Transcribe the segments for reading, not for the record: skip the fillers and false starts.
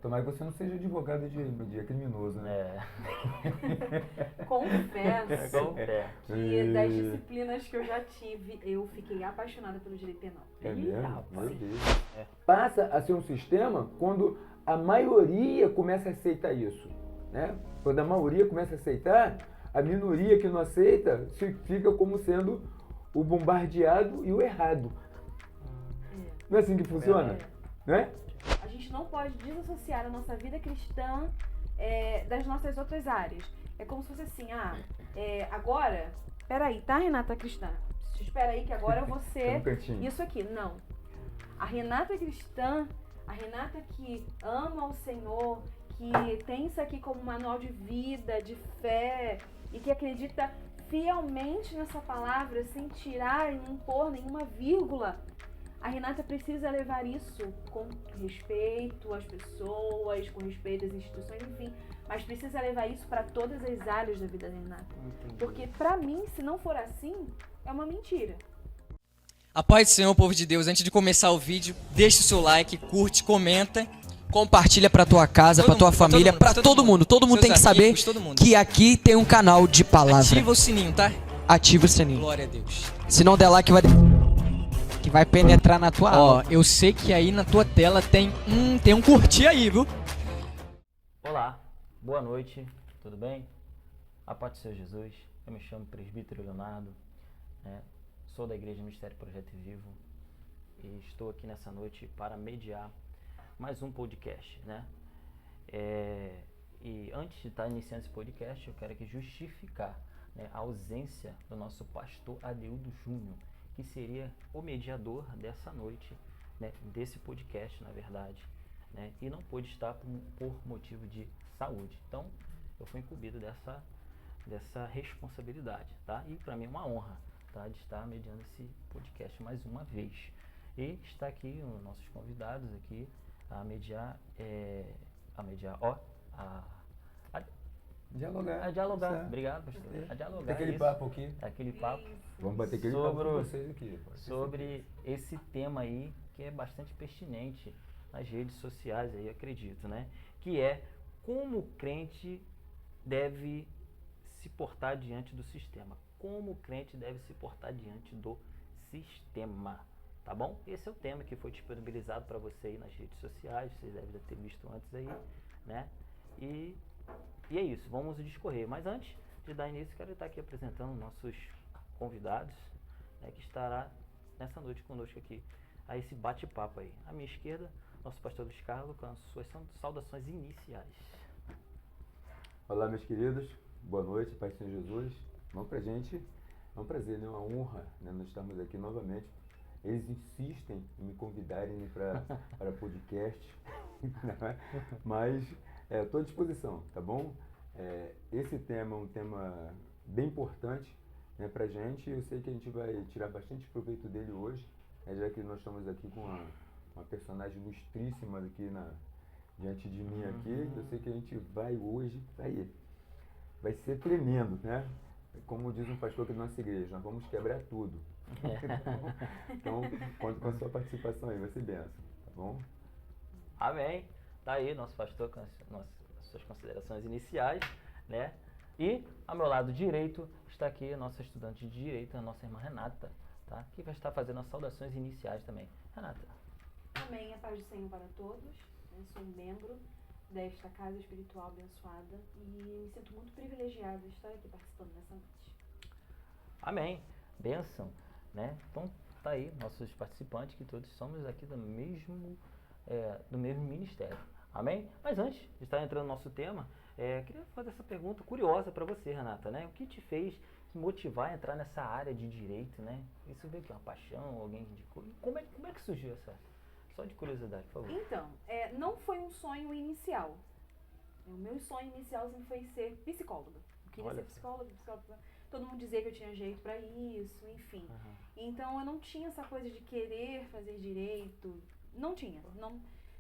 Tomara que você não seja advogado de criminoso, né? Confesso que das disciplinas que eu já tive, eu fiquei apaixonada pelo direito penal. É mesmo? Meu Sim. Deus. Passa a ser um sistema quando a maioria começa a aceitar isso, né? Quando a maioria começa a aceitar, a minoria que não aceita fica como sendo o bombardeado e o errado. Não é assim que funciona? Né? A gente não pode desassociar a nossa vida cristã das nossas outras áreas. É como se fosse assim, agora, peraí, tá, Renata cristã? Espera aí que agora eu vou ser isso aqui. Não. A Renata cristã, a Renata que ama o Senhor, que tem isso aqui como manual de vida, de fé, e que acredita fielmente nessa palavra, sem tirar e não pôr nenhuma vírgula, a Renata precisa levar isso com respeito às pessoas, com respeito às instituições, enfim, mas precisa levar isso para todas as áreas da vida da Renata. Porque para mim, se não for assim, é uma mentira. A paz do Senhor, povo de Deus. Antes de começar o vídeo, deixa o seu like, curte, comenta, compartilha pra tua casa, pra tua família, pra todo mundo. Todo mundo tem que saber que aqui tem um canal de palavra. Ativa o sininho, tá? Ativa o sininho. Glória a Deus. Se não der like, vai penetrar na tua alma. Ó, eu sei que aí na tua tela tem um curtir aí, viu? Olá, boa noite, tudo bem? A paz do Senhor Jesus. Eu me chamo Presbítero Leonardo, né? Sou da Igreja Ministério Projeto Vivo e estou aqui nessa noite para mediar mais um podcast, né? E antes de estar iniciando esse podcast, eu quero aqui justificar, né, a ausência do nosso pastor Adeildo Júnior, que seria o mediador dessa noite, né, desse podcast, na verdade, né, e não pôde estar por motivo de saúde. Então, eu fui incumbido dessa responsabilidade, tá? E para mim é uma honra, tá, de estar mediando esse podcast mais uma vez. E está aqui os nossos convidados aqui a mediar, Dialogar. A dialogar. Certo. Obrigado, pastor. A dialogar. Tem aquele papo aqui. Aquele papo. Vamos bater aquele papo com vocês aqui. Sobre esse tema aí, que é bastante pertinente nas redes sociais aí, acredito, né? Que é como o crente deve se portar diante do sistema. Como o crente deve se portar diante do sistema. Tá bom? Esse é o tema que foi disponibilizado para você aí nas redes sociais. Vocês devem ter visto antes aí, né? E é isso, vamos discorrer. Mas antes de dar início, quero estar aqui apresentando nossos convidados, né, que estará nessa noite conosco aqui, a esse bate-papo aí. À minha esquerda, nosso pastor Luiz Carlos, com as suas saudações iniciais. Olá, meus queridos. Boa noite, Pai do Senhor Jesus. Vamos pra gente, é um prazer, né? Uma honra, né? Nós estamos aqui novamente. Eles insistem em me convidarem para podcast, mas estou à disposição, tá bom? Esse tema é um tema bem importante, né, para a gente. Eu sei que a gente vai tirar bastante proveito dele hoje, né, já que nós estamos aqui com uma personagem ilustríssima aqui diante de mim aqui. Eu sei que a gente vai hoje, vai ser tremendo, né? Como diz um pastor aqui da nossa igreja, nós vamos quebrar tudo. Então, conto com a sua participação aí, vai ser benção, tá bom? Amém. Tá aí nosso pastor com as suas considerações iniciais, né? E ao meu lado direito está aqui a nossa estudante de direito, a nossa irmã Renata, tá? Que vai estar fazendo as saudações iniciais também. Renata. Amém. A paz do Senhor para todos. Eu sou um membro desta casa espiritual abençoada e me sinto muito privilegiada de estar aqui participando dessa noite. Amém. Bênção, né? Então tá aí nossos participantes, que todos somos aqui do mesmo ministério. Amém? Mas antes de estar entrando no nosso tema, queria fazer essa pergunta curiosa para você, Renata, né? O que te fez se motivar a entrar nessa área de direito, né? Isso veio que uma paixão, alguém indicou? Como é que surgiu essa? Só de curiosidade, por favor. Então, não foi um sonho inicial. O meu sonho inicial sempre foi ser psicóloga. Eu queria ser psicóloga. Todo mundo dizia que eu tinha jeito para isso, enfim. Uhum. Então eu não tinha essa coisa de querer fazer direito. Não tinha.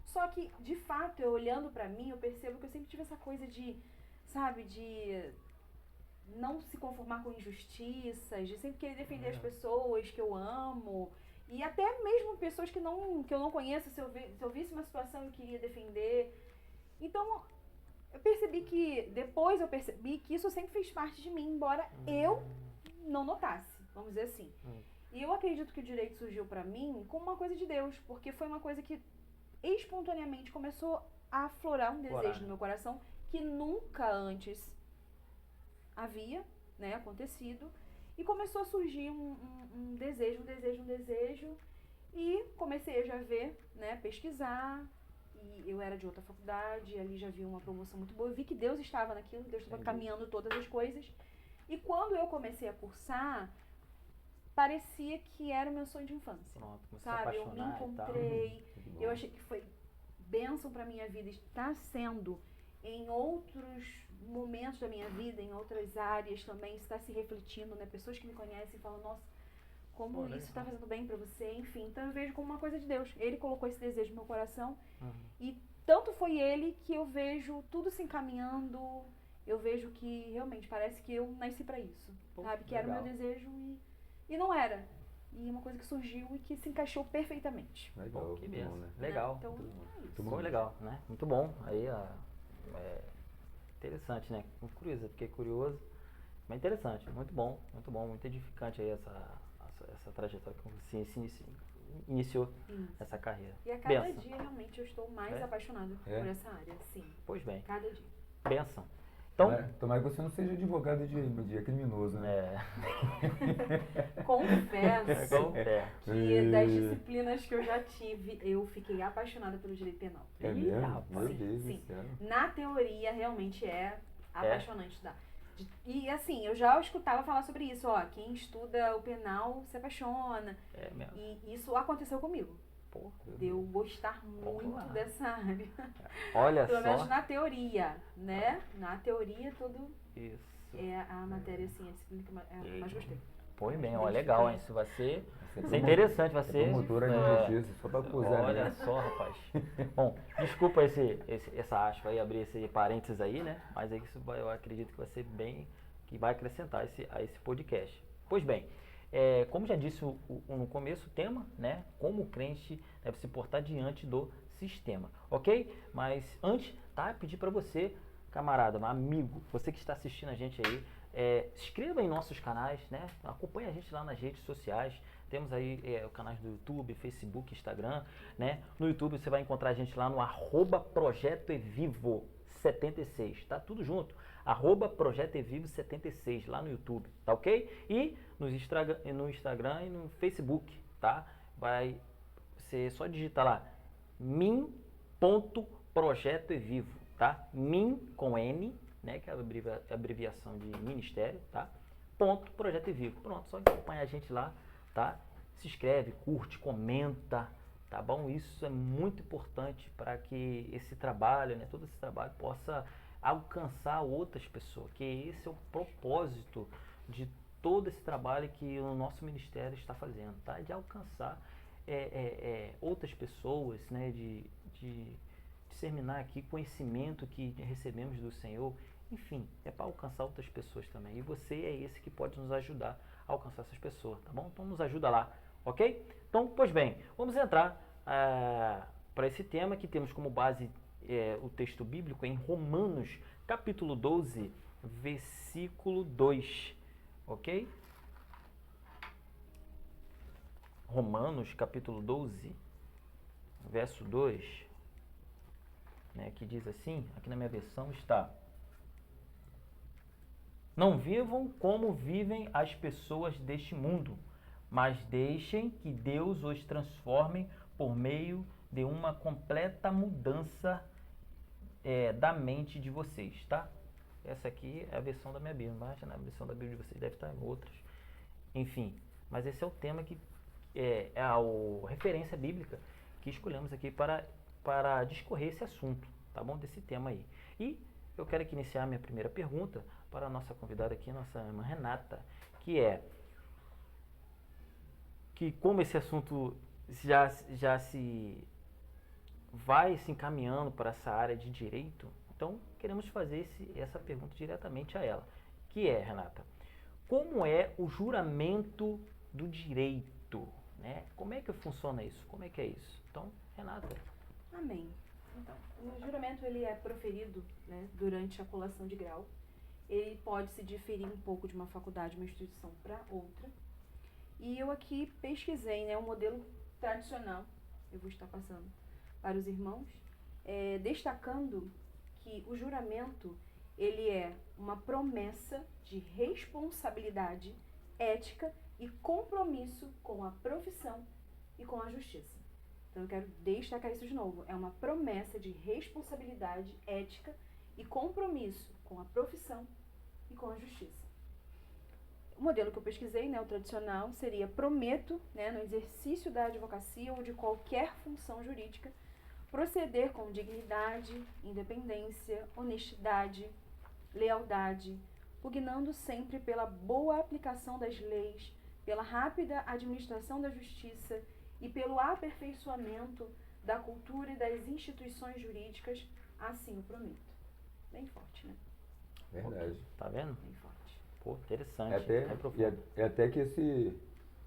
Só que, de fato, eu olhando pra mim, eu percebo que eu sempre tive essa coisa de não se conformar com injustiças, de sempre querer defender as pessoas que eu amo. E até mesmo pessoas que eu não conheço, se eu visse uma situação eu queria defender. Então, depois eu percebi que isso sempre fez parte de mim, embora eu não notasse, vamos dizer assim. E eu acredito que o direito surgiu pra mim como uma coisa de Deus, porque foi uma coisa que espontaneamente começou a aflorar um desejo no meu coração que nunca antes havia, né, acontecido. E começou a surgir um desejo, e comecei a já ver, né, pesquisar. E eu era de outra faculdade, ali já vi uma promoção muito boa. Eu vi que Deus estava naquilo, Deus estava caminhando todas as coisas. E quando eu comecei a cursar, parecia que era o meu sonho de infância. Pronto, sabe? Eu me encontrei, eu achei que foi bênção pra minha vida. Está sendo em outros momentos da minha vida, em outras áreas também, está se refletindo, né? Pessoas que me conhecem falam, nossa, como isso está fazendo bem pra você, enfim. Então eu vejo como uma coisa de Deus. Ele colocou esse desejo no meu coração e tanto foi ele que eu vejo tudo se encaminhando. Eu vejo que realmente parece que eu nasci pra isso, sabe? Que era o meu desejo e não era. E uma coisa que surgiu e que se encaixou perfeitamente. Legal, que muito benção. bom, né? Legal. Então, Muito bom, legal, né? Muito bom. Aí, interessante, né? Fiquei curioso. Mas interessante, muito bom, muito edificante aí essa trajetória que você iniciou essa carreira. E a cada Benção. dia, realmente, eu estou mais apaixonada por essa área, sim. Pois bem. Cada dia. Benção. Então, Tomara que você não seja advogado de criminoso, né? Confesso que das disciplinas que eu já tive, eu fiquei apaixonada pelo direito penal. É Ih, mesmo? rapaz. Meu Deus Sim. do céu. Na teoria, realmente é apaixonante estudar. E assim, eu já escutava falar sobre isso, ó, quem estuda o penal se apaixona. É mesmo. E isso aconteceu comigo. Porra. De eu gostar muito dessa área. Olha Pelo menos só. na teoria, né? Na teoria, tudo Isso. é a matéria, assim, a disciplina que eu mais gostei. Põe bem, ó, legal, hein? Isso vai ser Você interessante, vai ser. promotora de justiça, só pra acusar. Olha né? só, rapaz. Bom, desculpa essa aspa aí, abrir esse parênteses aí, né? Mas aí eu acredito que vai ser bem, que vai acrescentar a esse podcast. Pois bem, como já disse no começo, o tema, né? Como o crente deve se portar diante do sistema, ok? Mas antes, tá? Pedir para você, camarada, amigo, você que está assistindo a gente aí, se inscreva em nossos canais, né? Acompanhe a gente lá nas redes sociais. Temos aí o canais do YouTube, Facebook, Instagram, né? No YouTube você vai encontrar a gente lá no @ProjetoEvivo76, tá? Tudo junto. @ProjetoEvivo76 lá no YouTube, tá ok? E no Instagram e no Facebook, tá? Vai ser só digitar lá min.projetoevivo, tá? Min com N, né, que é a abreviação de ministério, tá? Ponto Projeto Vivo. Pronto, só acompanha a gente lá, tá? Se inscreve, curte, comenta, tá bom? Isso é muito importante para que esse trabalho, né, todo esse trabalho possa alcançar outras pessoas, que esse é o propósito de todo esse trabalho que o nosso ministério está fazendo, tá? De alcançar outras pessoas, né, de disseminar aqui conhecimento que recebemos do Senhor. Enfim, é para alcançar outras pessoas também. E você é esse que pode nos ajudar a alcançar essas pessoas, tá bom? Então nos ajuda lá, ok? Então, pois bem, vamos entrar para esse tema que temos como base o texto bíblico em Romanos, capítulo 12, versículo 2, ok? Romanos, capítulo 12, verso 2, né, que diz assim, aqui na minha versão está: não vivam como vivem as pessoas deste mundo, mas deixem que Deus os transforme por meio de uma completa mudança da mente de vocês, tá? Essa aqui é a versão da minha Bíblia, mas na versão da Bíblia de vocês deve estar em outras. Enfim, mas esse é o tema que é a referência bíblica que escolhemos aqui para discorrer esse assunto, tá bom? Desse tema aí. E eu quero aqui iniciar a minha primeira pergunta para a nossa convidada aqui, nossa irmã Renata, que como esse assunto já se vai se encaminhando para essa área de direito, então queremos fazer essa pergunta diretamente a ela, que é, Renata, como é o juramento do direito, né? Como é que funciona isso? Como é que é isso? Então, Renata. Amém. Então, o juramento ele é proferido, né, durante a colação de grau. Ele pode se diferir um pouco de uma faculdade, uma instituição para outra. E eu aqui pesquisei, né, um modelo tradicional, eu vou estar passando para os irmãos, destacando que o juramento ele é uma promessa de responsabilidade ética e compromisso com a profissão e com a justiça. Então eu quero destacar isso de novo. É uma promessa de responsabilidade ética e compromisso com a profissão e com a justiça. O modelo que eu pesquisei, né, o tradicional, seria prometo, né, no exercício da advocacia ou de qualquer função jurídica, proceder com dignidade, independência, honestidade, lealdade, pugnando sempre pela boa aplicação das leis, pela rápida administração da justiça e pelo aperfeiçoamento da cultura e das instituições jurídicas, assim o prometo. Bem forte, né? Verdade. Tá vendo? Bem forte. Pô, interessante. Até que esse...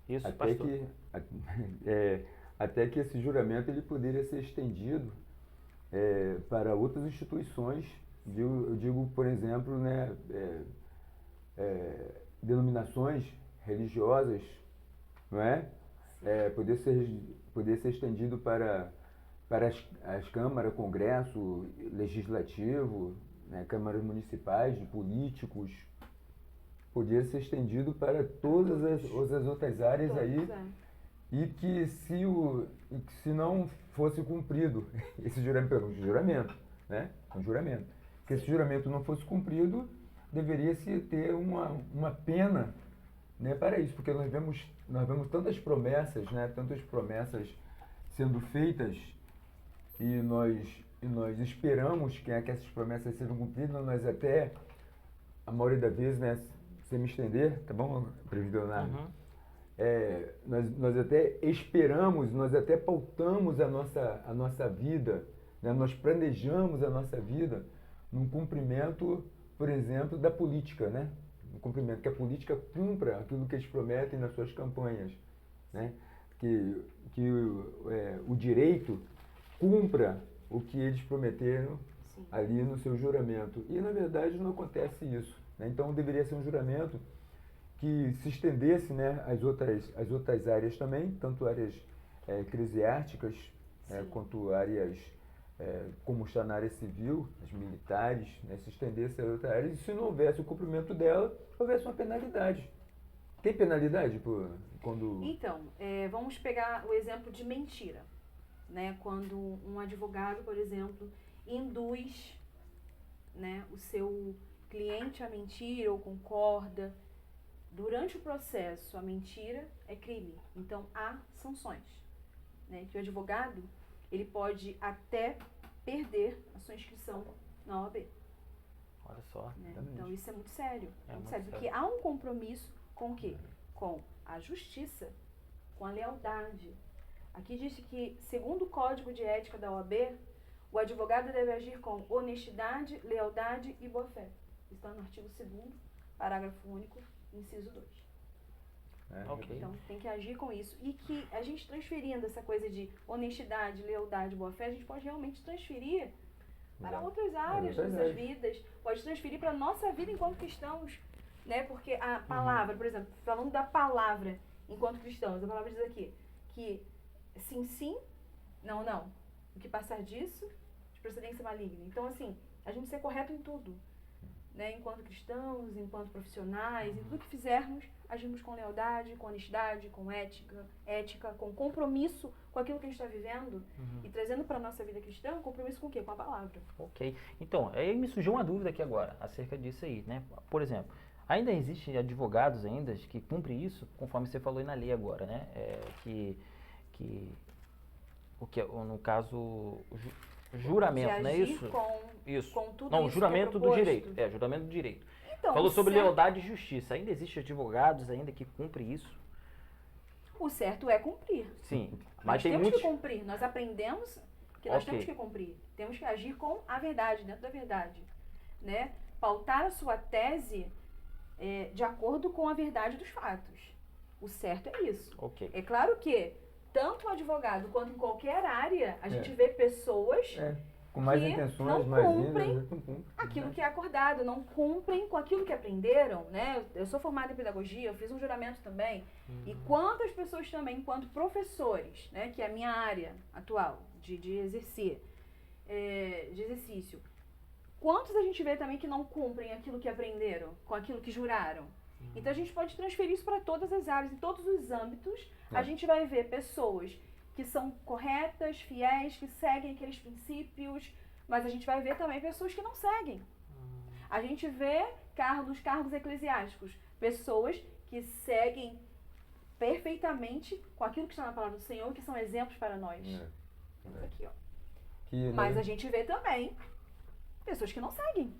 Isso, até pastor. até que esse juramento ele poderia ser estendido para outras instituições. Eu digo, por exemplo, né, denominações religiosas, não é? Poder ser estendido para as câmaras, Congresso Legislativo, né, câmaras municipais, de políticos, poder ser estendido para todas as outras áreas aí, e que se não fosse cumprido esse juramento, né? Um juramento. Que esse juramento não fosse cumprido, deveria-se ter uma pena, né, para isso, porque nós vemos tantas promessas, né, tantas promessas sendo feitas, e nós esperamos que essas promessas sejam cumpridas, nós até, a maioria das vezes, né, sem me estender, tá bom, presbítero Leonardo? Uhum. Nós até esperamos, nós até pautamos a nossa vida, né, nós planejamos a nossa vida num cumprimento, por exemplo, da política, né? Um cumprimento, que a política cumpra aquilo que eles prometem nas suas campanhas, né? Que o direito cumpra o que eles prometeram ali no seu juramento. E, na verdade, não acontece isso, né? Então, deveria ser um juramento que se estendesse, né, às outras áreas também, tanto áreas eclesiásticas, quanto áreas, como está na área civil, as militares, né, se estendesse a outras áreas, e se não houvesse o cumprimento dela, houvesse uma penalidade. Tem penalidade quando... Então, vamos pegar o exemplo de mentira, né? Quando um advogado, por exemplo, induz, né, o seu cliente a mentir ou concorda. Durante o processo, a mentira é crime. Então, há sanções, né? Que o advogado, ele pode até perder a sua inscrição na OAB. Olha só. Né? Então, isso é muito sério. Muito sério. sério. Porque há um compromisso com o quê? Com a justiça, com a lealdade. Aqui diz que, segundo o Código de Ética da OAB, o advogado deve agir com honestidade, lealdade e boa-fé. Isso está no artigo 2º, parágrafo único, inciso 2. Ok. Então, tem que agir com isso. E que a gente transferindo essa coisa de honestidade, lealdade, boa-fé, a gente pode realmente transferir para outras áreas das nossas vidas. Pode transferir para a nossa vida enquanto cristãos, né? Porque a palavra, por exemplo, falando da palavra enquanto cristãos, a palavra diz aqui que sim, sim, não, não. O que passar disso, de procedência maligna. Então, assim, a gente ser correto em tudo, né? Enquanto cristãos, enquanto profissionais, em tudo que fizermos, agimos com lealdade, com honestidade, com ética, com compromisso com aquilo que a gente está vivendo e trazendo para a nossa vida cristã, compromisso com o quê? Com a palavra. Ok. Então, aí me surgiu uma dúvida aqui agora, acerca disso aí, né? Por exemplo, ainda existem advogados ainda que cumprem isso, conforme você falou aí na lei agora, né? No caso, juramento, não é isso? Isso. Com tudo não, isso juramento que é do proposto. direito. Juramento do direito. Então, Falou sobre certo, lealdade e justiça. Ainda existem advogados ainda que cumprem isso? o certo é cumprir. Sim, mas Nós tem temos muitos... que cumprir. Nós aprendemos que nós Ok. temos que cumprir. Temos que agir com a verdade, dentro da verdade. Né? Pautar a sua tese de acordo com a verdade dos fatos. O certo é isso. Ok. É claro que, tanto o advogado quanto em qualquer área, a gente vê pessoas com mais que intenções, não mais cumprem índices, não cumprem. aquilo que é acordado, não cumprem com aquilo que aprenderam, né? Eu sou formada em pedagogia, eu fiz um juramento também. E quantas pessoas também, enquanto professores, né, que é a minha área atual de exercer, de exercício, quantos a gente vê também que não cumprem aquilo que aprenderam, com aquilo que juraram? Então a gente pode transferir isso para todas as áreas, em todos os âmbitos. A gente vai ver pessoas que são corretas, fiéis, que seguem aqueles princípios, mas a gente vai ver também pessoas que não seguem. A gente vê nos cargos eclesiásticos, pessoas que seguem perfeitamente com aquilo que está na palavra do Senhor, que são exemplos para nós. Isso aqui, ó. Mas a gente vê também pessoas que não seguem.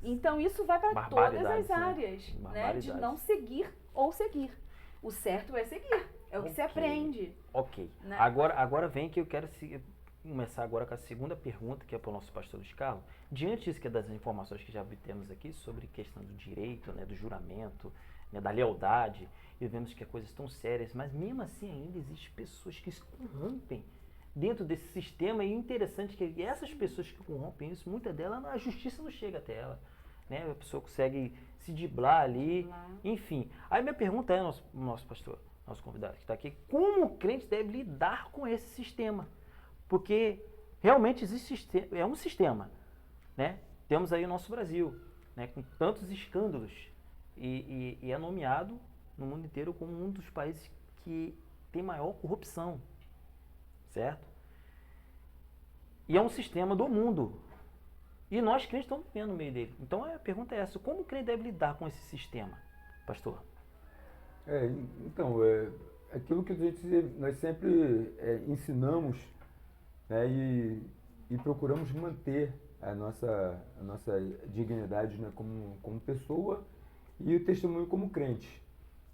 Então isso vai para todas as áreas, né? De não seguir ou seguir. O certo é seguir. É o que se aprende. Ok. Né? Agora vem que eu quero começar agora com a segunda pergunta, que é para o nosso pastor Luiz Carlos. Diante disso, que é das informações que já obtemos aqui sobre questão do direito, né, do juramento, né, da lealdade, e vemos que é coisas tão sérias, mas mesmo assim ainda existem pessoas que se corrompem dentro desse sistema, e interessante que essas pessoas que corrompem isso, muitas delas, a justiça não chega até ela. Né? A pessoa consegue se driblar ali, enfim. Aí minha pergunta é, nosso pastor, nosso convidado que está aqui, como o crente deve lidar com esse sistema? Porque realmente é um sistema, né? Temos aí o nosso Brasil, né, com tantos escândalos, e é nomeado no mundo inteiro como um dos países que tem maior corrupção, certo? E é um sistema do mundo, e nós crentes estamos vivendo no meio dele. Então a pergunta é essa, como o crente deve lidar com esse sistema, pastor? Então, aquilo que nós sempre ensinamos, né, e procuramos manter a nossa dignidade, né, como pessoa, e o testemunho como crente.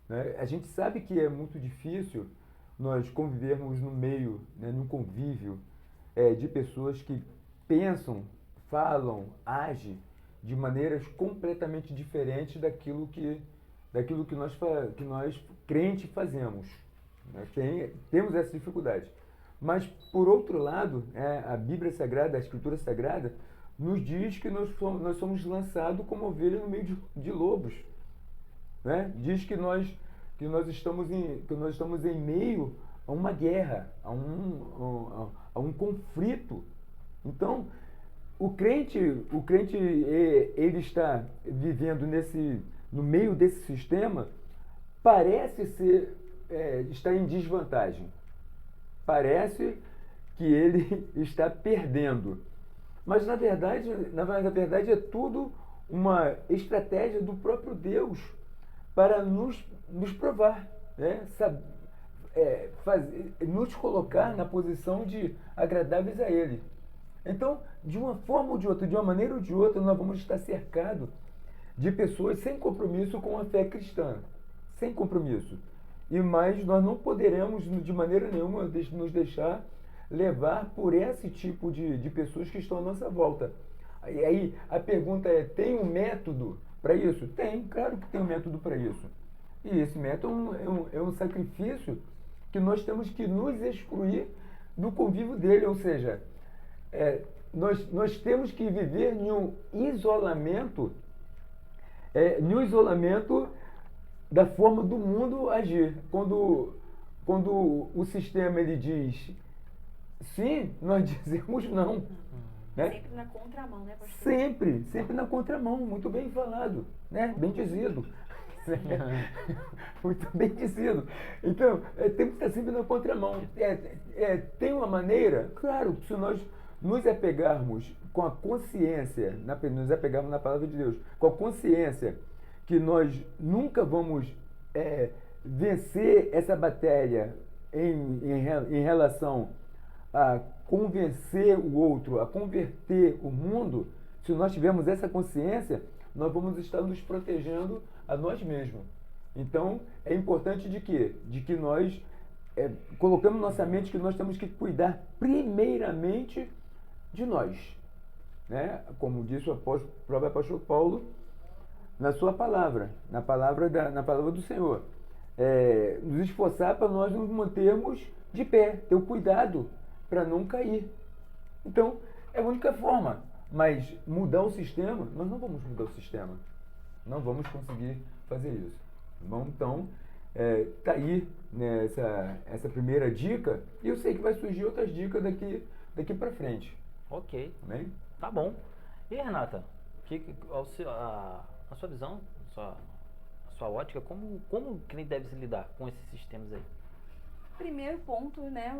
Né? A gente sabe que é muito difícil nós convivermos no meio, né, num convívio de pessoas que pensam, falam, agem de maneiras completamente diferentes daquilo que nós crentes fazemos. Né? Temos essa dificuldade. Mas, por outro lado, a Bíblia Sagrada, a Escritura Sagrada, nos diz que nós somos lançados como ovelhas no meio de lobos. Né? Diz que nós estamos em meio a uma guerra, a um conflito. Então, o crente ele está vivendo no meio desse sistema, parece estar em desvantagem. Parece que ele está perdendo. Mas, na verdade é tudo uma estratégia do próprio Deus para nos provar, né? Nos colocar na posição de agradáveis a Ele. Então, de uma forma ou de outra, de uma maneira ou de outra, nós vamos estar cercados de pessoas sem compromisso com a fé cristã. Sem compromisso. Mas nós não poderemos, de maneira nenhuma, nos deixar levar por esse tipo de pessoas que estão à nossa volta. E aí a pergunta é, tem um método para isso? Tem, claro que tem um método para isso. E esse método é um sacrifício que nós temos que nos excluir do convívio dele, ou seja, nós temos que viver em um isolamento da forma do mundo agir. Quando o sistema ele diz sim, nós dizemos não. Né? Sempre na contramão, né, pastor? Sempre na contramão, muito bem falado, né? Bem dizido. Muito bem dizido. Então, temos que estar sempre na contramão. Tem uma maneira, claro, se nós nos apegarmos com a consciência, nos apegarmos na palavra de Deus, com a consciência que nós nunca vamos vencer essa batalha em relação a convencer o outro, a converter o mundo, se nós tivermos essa consciência, nós vamos estar nos protegendo a nós mesmos. Então, é importante de que nós colocamos na nossa mente que nós temos que cuidar primeiramente de nós. Né? Como disse o próprio apóstolo Paulo na sua palavra, na palavra do Senhor. Nos esforçar para nós nos mantermos de pé, ter o cuidado para não cair. Então, É a única forma. Mas mudar o sistema, nós não vamos mudar o sistema. Não vamos conseguir fazer isso. Bom, então, tá aí, né, essa primeira dica, e eu sei que vai surgir outras dicas daqui para frente. Ok, Amém? tá bom. E aí, Renata, a sua visão, a sua ótica, como o cliente deve se lidar com esses sistemas aí? Primeiro ponto, né,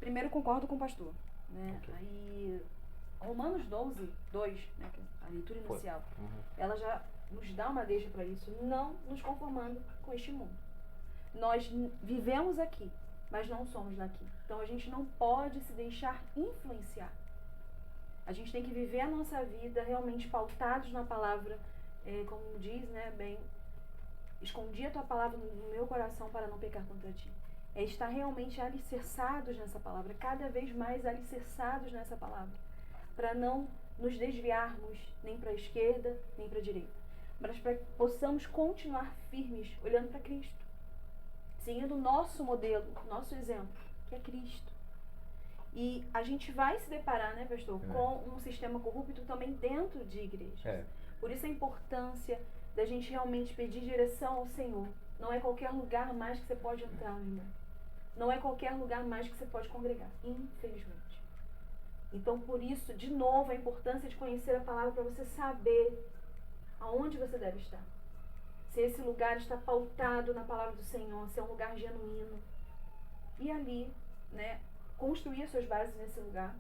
primeiro concordo com o pastor, né, Ok. aí Romanos 12, 2, né, que é a leitura inicial, ela já nos dá uma deixa para isso, não nos conformando com este mundo. Nós vivemos aqui, mas não somos daqui. Então a gente não pode se deixar influenciar. A gente tem que viver a nossa vida realmente pautados na palavra, como diz, né, bem, escondi a tua palavra no meu coração para não pecar contra ti. É estar realmente alicerçados nessa palavra, cada vez mais alicerçados nessa palavra, para não nos desviarmos nem para a esquerda, nem para a direita, mas para que possamos continuar firmes, olhando para Cristo, seguindo o nosso modelo, nosso exemplo, que é Cristo. E a gente vai se deparar, né, pastor, com um sistema corrupto também dentro de igrejas. Por isso a importância da gente realmente pedir direção ao Senhor. Não é qualquer lugar mais que você pode entrar, meu irmão. Não é qualquer lugar mais que você pode congregar, infelizmente. Então, por isso, de novo, a importância de conhecer a palavra para você saber aonde você deve estar. Se esse lugar está pautado na palavra do Senhor, se é um lugar genuíno. E ali, né, construir as suas bases nesse lugar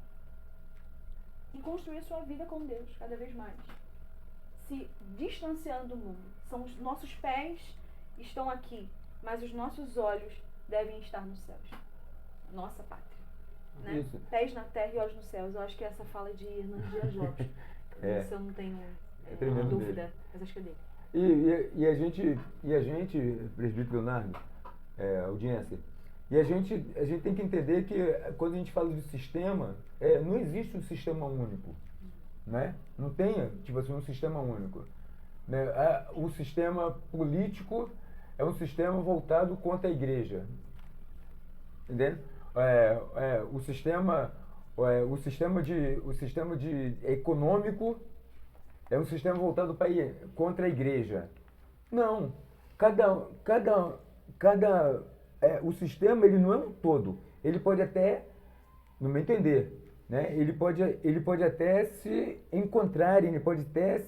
e construir a sua vida com Deus cada vez mais. Se distanciando do mundo. Os nossos pés estão aqui, mas os nossos olhos devem estar nos céus. Nossa pátria. Né? Isso. Pés na terra e olhos nos céus. Eu acho que essa fala de Hernandes Dias Lopes. Isso eu não tenho tremendo dúvida, dele. mas acho que é dele. E a gente, presbítero Leonardo, audiência, e a gente tem que entender que quando a gente fala de sistema, não existe um sistema único, né? Não tem, tipo assim, um sistema único. Né? O sistema político é um sistema voltado contra a igreja, entende? O sistema econômico é um sistema voltado contra a igreja. Não, o sistema ele não é um todo. Ele pode até, no meu entender, né? Ele pode até se encontrarem, ele pode até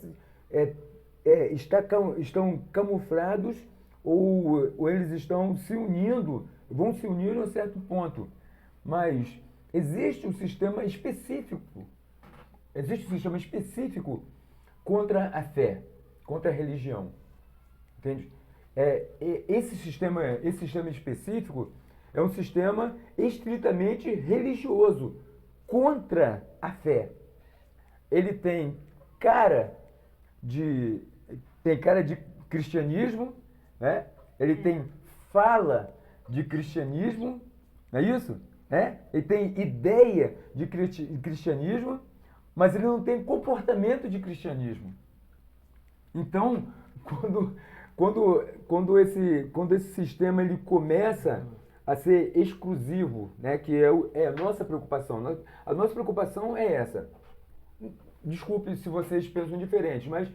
estão camuflados ou eles estão se unindo, vão se unir a um certo ponto. Mas existe um sistema específico. Existe um sistema específico contra a fé, contra a religião. Entende? Esse sistema específico é um sistema estritamente religioso, contra a fé. Ele tem cara de cristianismo, né? Ele tem fala de cristianismo, não é isso? Ele tem ideia de cristianismo, mas ele não tem comportamento de cristianismo. Então, quando esse sistema ele começa a ser exclusivo, né, que é a nossa preocupação. A nossa preocupação é essa. Desculpe se vocês pensam diferente, mas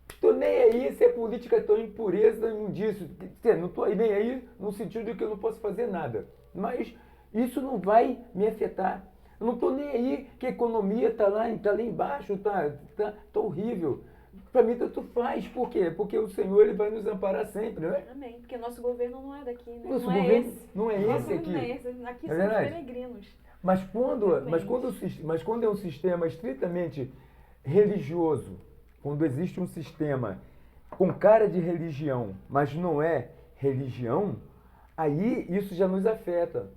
estou nem aí se a política é tão impureza, disso. Não estou nem aí no sentido de que eu não posso fazer nada. Mas isso não vai me afetar. Eu não estou nem aí que a economia está lá embaixo, está horrível. Para mim, tanto faz. Por quê? Porque o Senhor ele vai nos amparar sempre, né? Amém. Porque nosso governo não é daqui, né? Nosso não governo é esse. não é Nosso esse aqui. não é esse. Aqui É somos verdade? peregrinos. Mas quando é um sistema estritamente religioso, quando existe um sistema com cara de religião, mas não é religião, aí isso já nos afeta.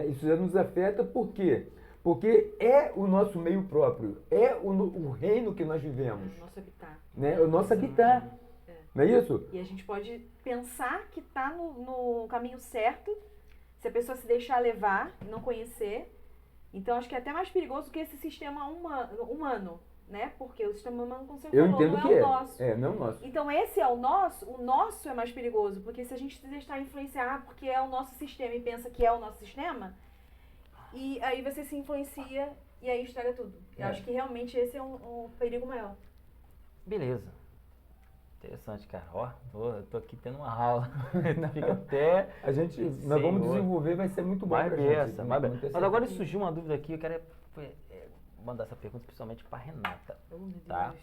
Isso já nos afeta por quê? Porque é o nosso meio próprio, é o reino que nós vivemos. É o nosso habitat. Né? O nosso habitat. Não é isso? E a gente pode pensar que está no caminho certo, se a pessoa se deixar levar e não conhecer. Então, acho que é até mais perigoso que esse sistema humano, né? Porque o sistema humano, como você falou, Eu entendo não que é o nosso. não é o nosso. Então, esse é o nosso é mais perigoso, porque se a gente se deixar influenciar porque é o nosso sistema e pensa que é o nosso sistema, e aí você se influencia e aí estraga tudo. Eu acho que realmente esse é um perigo maior. Beleza. Interessante, cara. Ó, eu tô aqui tendo uma aula. Fica até... Nós vamos desenvolver, vai ser muito bom Vai pra ver gente. essa, vai ver. Mas agora surgiu uma dúvida aqui, eu quero mandar essa pergunta principalmente pra Renata, Oh, meu tá? Deus.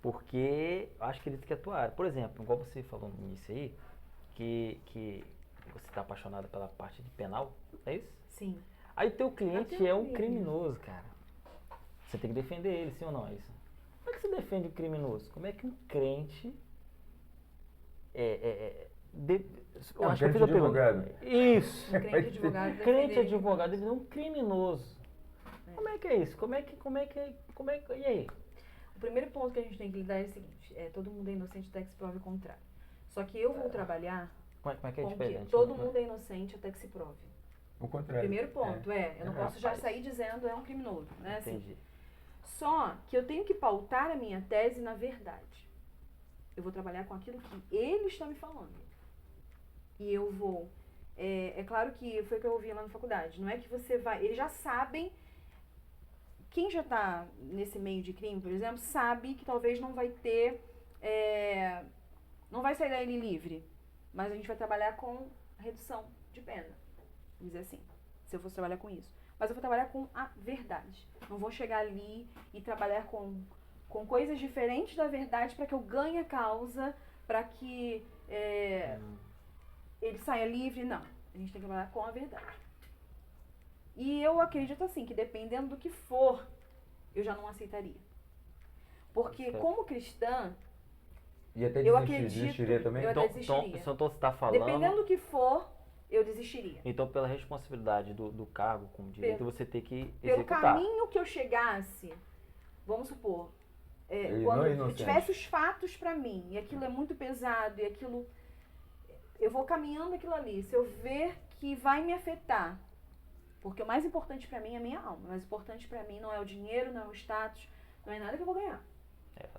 Porque eu acho que ele que é a tua área. Por exemplo, igual você falou no início aí, que você tá apaixonada pela parte de penal, é isso? Sim. Aí o teu cliente Até é um mesmo. criminoso, cara. Você tem que defender ele, sim ou não? É isso? Como é que você defende o criminoso? Como é que um crente eu acho que eu fiz a pergunta. Advogado. Isso. Um crente advogado. Crente defender- advogado, ele é um criminoso. Como é que é isso? E aí? O primeiro ponto que a gente tem que lidar é o seguinte: todo mundo é inocente até que se prove o contrário. Só que eu vou trabalhar Como é que é com que diferente? todo mundo é inocente até que se prove. O contrário. Primeiro ponto, eu não posso já Rapaz. sair dizendo é um criminoso, né? Assim, Entendi. só que eu tenho que pautar a minha tese na verdade. Eu vou trabalhar com aquilo que ele está me falando. E eu vou... É claro que foi o que eu ouvi lá na faculdade. Não é que você vai... Eles já sabem... Quem já está nesse meio de crime, por exemplo, sabe que talvez não vai ter... não vai sair dele livre. Mas a gente vai trabalhar com redução de pena. Vamos dizer assim. Se eu fosse trabalhar com isso. Mas eu vou trabalhar com a verdade. Não vou chegar ali e trabalhar com coisas diferentes da verdade para que eu ganhe a causa, para que ele saia livre. Não. A gente tem que trabalhar com a verdade. E eu acredito assim, que dependendo do que for, eu já não aceitaria. Porque Certo. como cristã, E até eu desistiria acredito... também? Eu até Então, desistiria. então você está falando... Dependendo do que for, eu desistiria. Então, pela responsabilidade do cargo como direito, você tem que Pelo executar. caminho que eu chegasse, vamos supor, Ele quando não é eu inocente. tivesse os fatos pra mim, e aquilo é muito pesado, e aquilo... Eu vou caminhando aquilo ali. Se eu ver que vai me afetar, porque o mais importante pra mim é a minha alma. O mais importante pra mim não é o dinheiro, não é o status, não é nada que eu vou ganhar.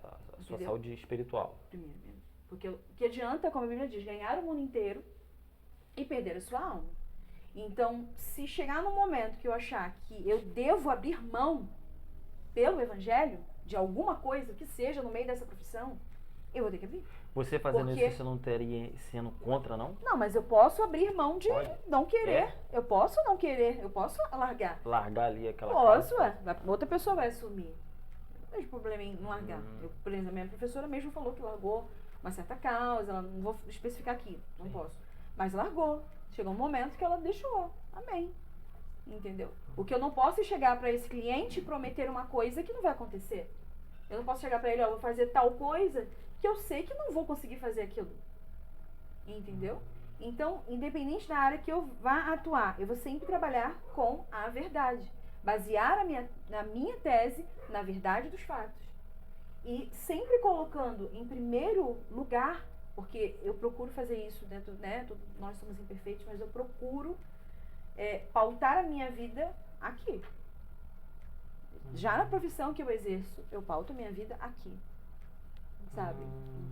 A sua Entendeu? saúde espiritual. Primeiro mesmo. Porque o que adianta, como a Bíblia diz, ganhar o mundo inteiro e perder a sua alma. Então, se chegar no momento que eu achar que eu devo abrir mão pelo evangelho, de alguma coisa que seja no meio dessa profissão, eu vou ter que abrir. Você fazendo Porque- isso, você não estaria sendo contra, não? Não, mas eu posso abrir mão de Pode. não querer. É. Eu posso não querer, eu posso largar. Largar ali aquela Posso, casa. outra pessoa vai assumir. Não vejo problema em não largar. Eu, por exemplo, a minha professora mesmo falou que largou uma certa causa, ela não vou especificar aqui, não posso. Mas largou. Chegou um momento que ela deixou. Amém. Entendeu? O que eu não posso é chegar para esse cliente e prometer uma coisa que não vai acontecer. Eu não posso chegar para ele, ó, vou fazer tal coisa que eu sei que não vou conseguir fazer aquilo. Entendeu? Então, independente da área que eu vá atuar, eu vou sempre trabalhar com a verdade. Basear a minha tese na verdade dos fatos. E sempre colocando em primeiro lugar, porque eu procuro fazer isso dentro, né? Nós somos imperfeitos, mas eu procuro pautar a minha vida aqui. Já na profissão que eu exerço, eu pauto a minha vida aqui. Sabe?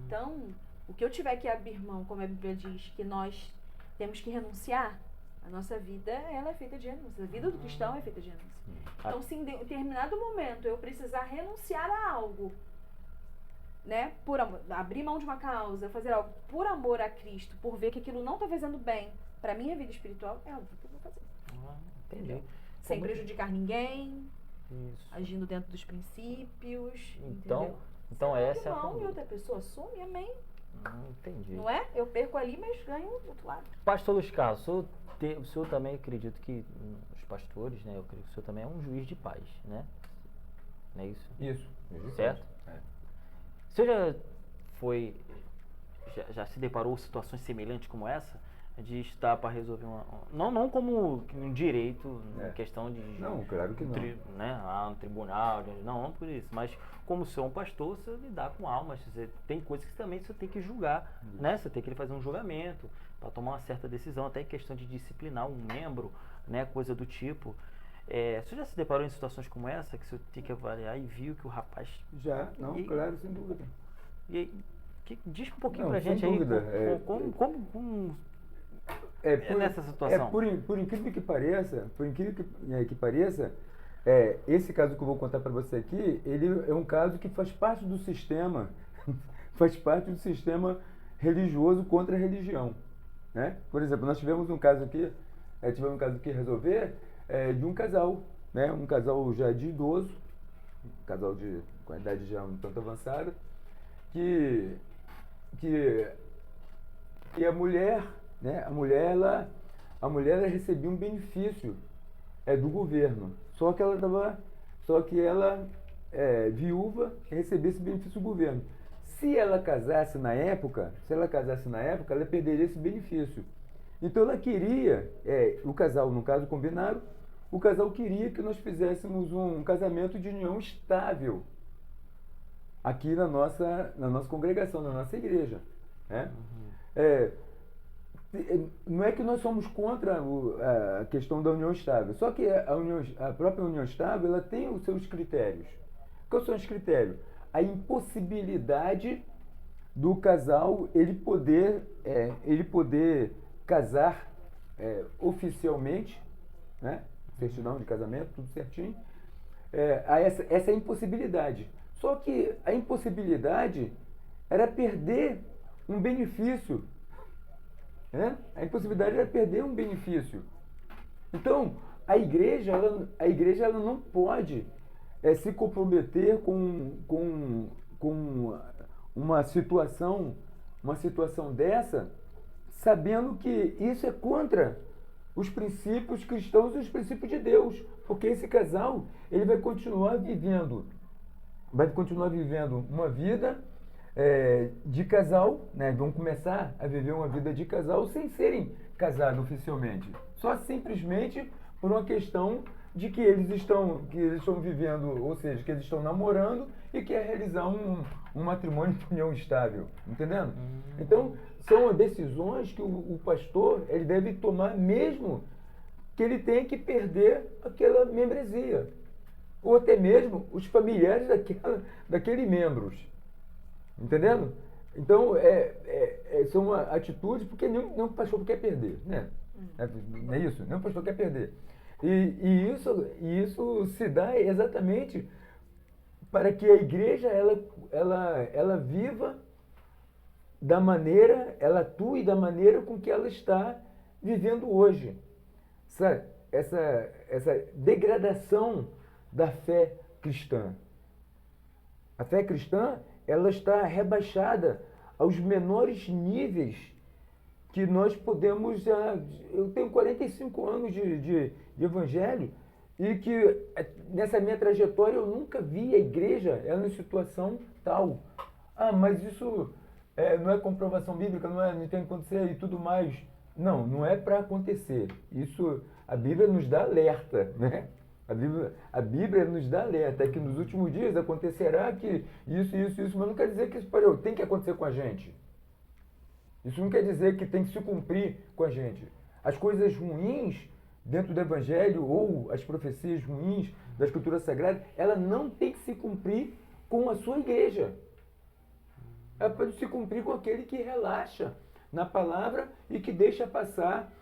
Então, o que eu tiver que abrir mão, como a Bíblia diz, que nós temos que renunciar, a nossa vida, ela é feita de renúncia. A vida do cristão é feita de renúncia. Então, se em determinado momento eu precisar renunciar a algo, né, por amor, abrir mão de uma causa, fazer algo por amor a Cristo, por ver que aquilo não está fazendo bem para minha vida espiritual, é óbvio que eu vou fazer. Entendi. Sem Como- prejudicar ninguém, Isso. agindo dentro dos princípios. Então, entendeu? então essa é a Não, e conduta. outra pessoa assume, amém. Entendi. Não é? Eu perco ali, mas ganho do outro lado. Pastor Luiz Carlos, o senhor também acredito que os pastores, né? Eu acredito que o senhor também é um juiz de paz, né? Não é isso? Isso. Certo? É. O senhor já se deparou com situações semelhantes como essa? De estar para resolver não como um direito, em questão de... Não, claro que não. Um tribunal, não por isso, mas como você é um pastor, você lidar com almas, você tem coisas que também você tem que julgar, né? Você tem que fazer um julgamento para tomar uma certa decisão, até em questão de disciplinar um membro, né? Coisa do tipo. Você já se deparou em situações como essa, que você tem que avaliar e viu que o rapaz... Já, não, E- claro, sem dúvida. E aí, diz um pouquinho Não, pra sem gente aí, dúvida, como Por- nessa situação. Por incrível que pareça, esse caso que eu vou contar para você aqui, ele é um caso que faz parte do sistema, faz parte do sistema religioso contra a religião, né? Por exemplo, nós tivemos um caso aqui, resolver de um casal, né? Um casal já de idoso, um casal com a idade já um tanto avançada, que a mulher, né? A mulher ela recebia um benefício do governo, só que ela viúva recebia esse benefício do governo. Se ela casasse na época, ela perderia esse benefício. Então ela queria, o casal, no caso, combinaram, o casal queria que nós fizéssemos um casamento de união estável aqui na nossa congregação, na nossa igreja, né? Não é que nós somos contra a questão da união estável, só que a própria união estável ela tem os seus critérios. Quais são os critérios? A impossibilidade do casal ele poder casar oficialmente, né? Certidão de casamento, tudo certinho. Essa impossibilidade. Só que a impossibilidade era perder um benefício. Né? A impossibilidade era perder um benefício. Então, a igreja ela não pode se comprometer com uma situação dessa, sabendo que isso é contra os princípios cristãos e os princípios de Deus, porque esse casal ele vai continuar vivendo uma vida de casal, né? Vão começar a viver uma vida de casal sem serem casados oficialmente, só simplesmente por uma questão de que eles estão vivendo, ou seja, que eles estão namorando e quer realizar um matrimônio de união estável, entendendo? Então, são decisões que o pastor ele deve tomar, mesmo que ele tenha que perder aquela membresia, ou até mesmo os familiares daquele membros, entendendo? Então, são atitudes porque nenhum pastor quer perder, né? Não é isso? Nenhum pastor quer perder. E isso se dá exatamente para que a igreja ela viva ela atue da maneira com que ela está vivendo hoje. Essa degradação da fé cristã. A fé cristã ela está rebaixada aos menores níveis que nós podemos... Eu tenho 45 anos de evangelho e que nessa minha trajetória eu nunca vi a igreja em situação tal. Mas isso não é comprovação bíblica, não tem que acontecer e tudo mais. Não é para acontecer. Isso, a Bíblia nos dá alerta, né? A Bíblia nos dá alerta, que nos últimos dias acontecerá que isso, mas não quer dizer que isso tem que acontecer com a gente. Isso não quer dizer que tem que se cumprir com a gente. As coisas ruins dentro do Evangelho ou as profecias ruins da Escritura Sagrada, ela não tem que se cumprir com a sua igreja. Ela pode se cumprir com aquele que relaxa na palavra e que deixa passar,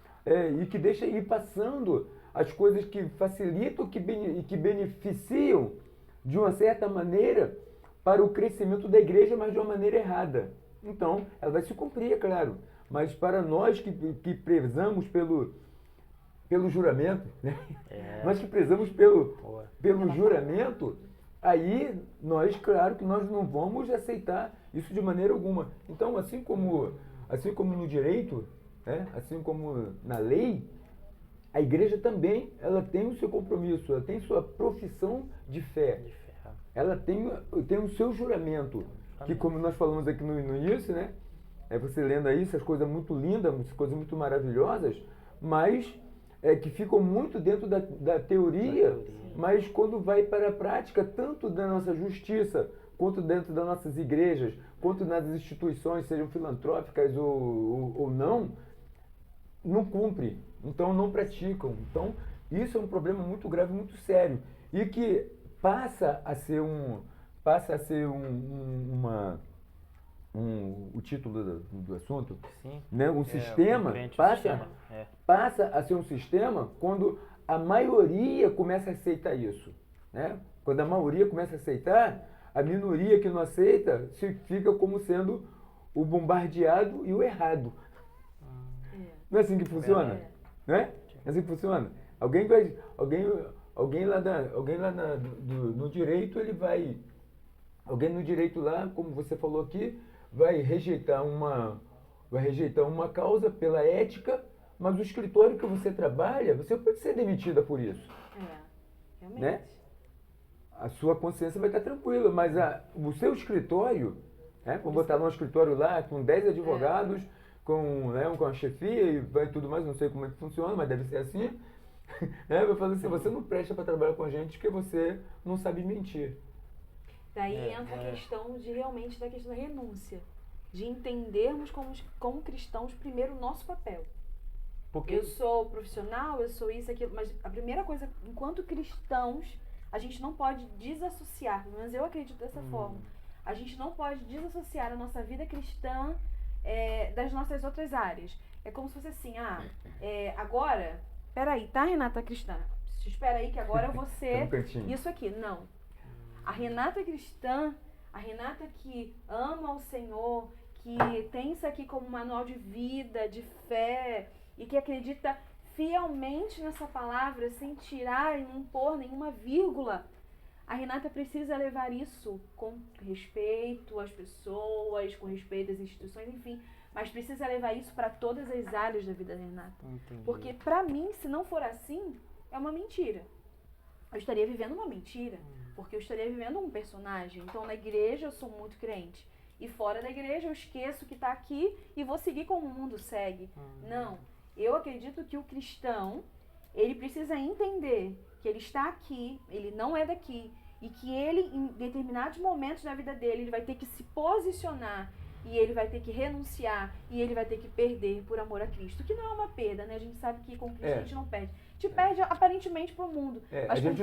e que deixa ir passando as coisas que facilitam e que beneficiam de uma certa maneira para o crescimento da igreja, mas de uma maneira errada. Então, ela vai se cumprir, é claro. Mas para nós que prezamos pelo juramento, né? Nós que prezamos pelo juramento, aí claro que nós não vamos aceitar isso de maneira alguma. Então, assim como no direito, né? Assim como na lei, a igreja também ela tem o seu compromisso, ela tem sua profissão de fé. Ela tem o seu juramento, que como nós falamos aqui no início, né? Você lendo aí essas coisas muito lindas, coisas muito maravilhosas, mas que ficam muito dentro da teoria, mas quando vai para a prática, tanto da nossa justiça, quanto dentro das nossas igrejas, quanto nas instituições, sejam filantrópicas ou não cumpre. Então não praticam. Então isso é um problema muito grave, muito sério. E que passa a ser o título do assunto, sim, né? Um sistema passa a ser um sistema quando a maioria começa a aceitar isso, né? Quando a maioria começa a aceitar, a minoria que não aceita se fica como sendo o bombardeado e o errado. Não é assim que funciona? Não é? É assim que funciona. Alguém no direito, ele vai... Alguém no direito lá, como você falou aqui, vai rejeitar uma causa pela ética, mas o escritório que você trabalha, você pode ser demitida por isso. Realmente. Né? A sua consciência vai estar tranquila, mas o seu escritório, né? Vou botar lá um escritório lá com 10 advogados, com a chefia e vai tudo mais, não sei como é que funciona, mas deve ser assim. Né? Vai falar assim, você não presta para trabalhar com a gente porque você não sabe mentir. Daí entra a questão da questão da renúncia. De entendermos como cristãos, primeiro, o nosso papel. Porque Eu sou profissional, eu sou isso, aquilo, mas a primeira coisa, enquanto cristãos, a gente não pode desassociar, pelo menos eu acredito dessa forma, a gente não pode desassociar a nossa vida cristã das nossas outras áreas. É como se fosse assim, agora, peraí, tá, Renata cristã? Espera aí que agora eu vou ser isso aqui. Não. A Renata cristã, a Renata que ama o Senhor, que tem isso aqui como manual de vida, de fé, e que acredita fielmente nessa palavra, sem tirar e não pôr nenhuma vírgula, a Renata precisa levar isso com respeito às pessoas, com respeito às instituições, enfim, mas precisa levar isso para todas as áreas da vida da Renata. Entendi. Porque para mim, se não for assim, é uma mentira. Eu estaria vivendo uma mentira, porque eu estaria vivendo um personagem. Então, na igreja, eu sou muito crente. E fora da igreja, eu esqueço que está aqui e vou seguir como o mundo segue. Não. Eu acredito que o cristão, ele precisa entender que ele está aqui, ele não é daqui, e que ele, em determinados momentos da vida dele, ele vai ter que se posicionar, e ele vai ter que renunciar, e ele vai ter que perder por amor a Cristo. Que não é uma perda, né? A gente sabe que com Cristo a gente não perde. A gente perde aparentemente pro mundo. Mas a gente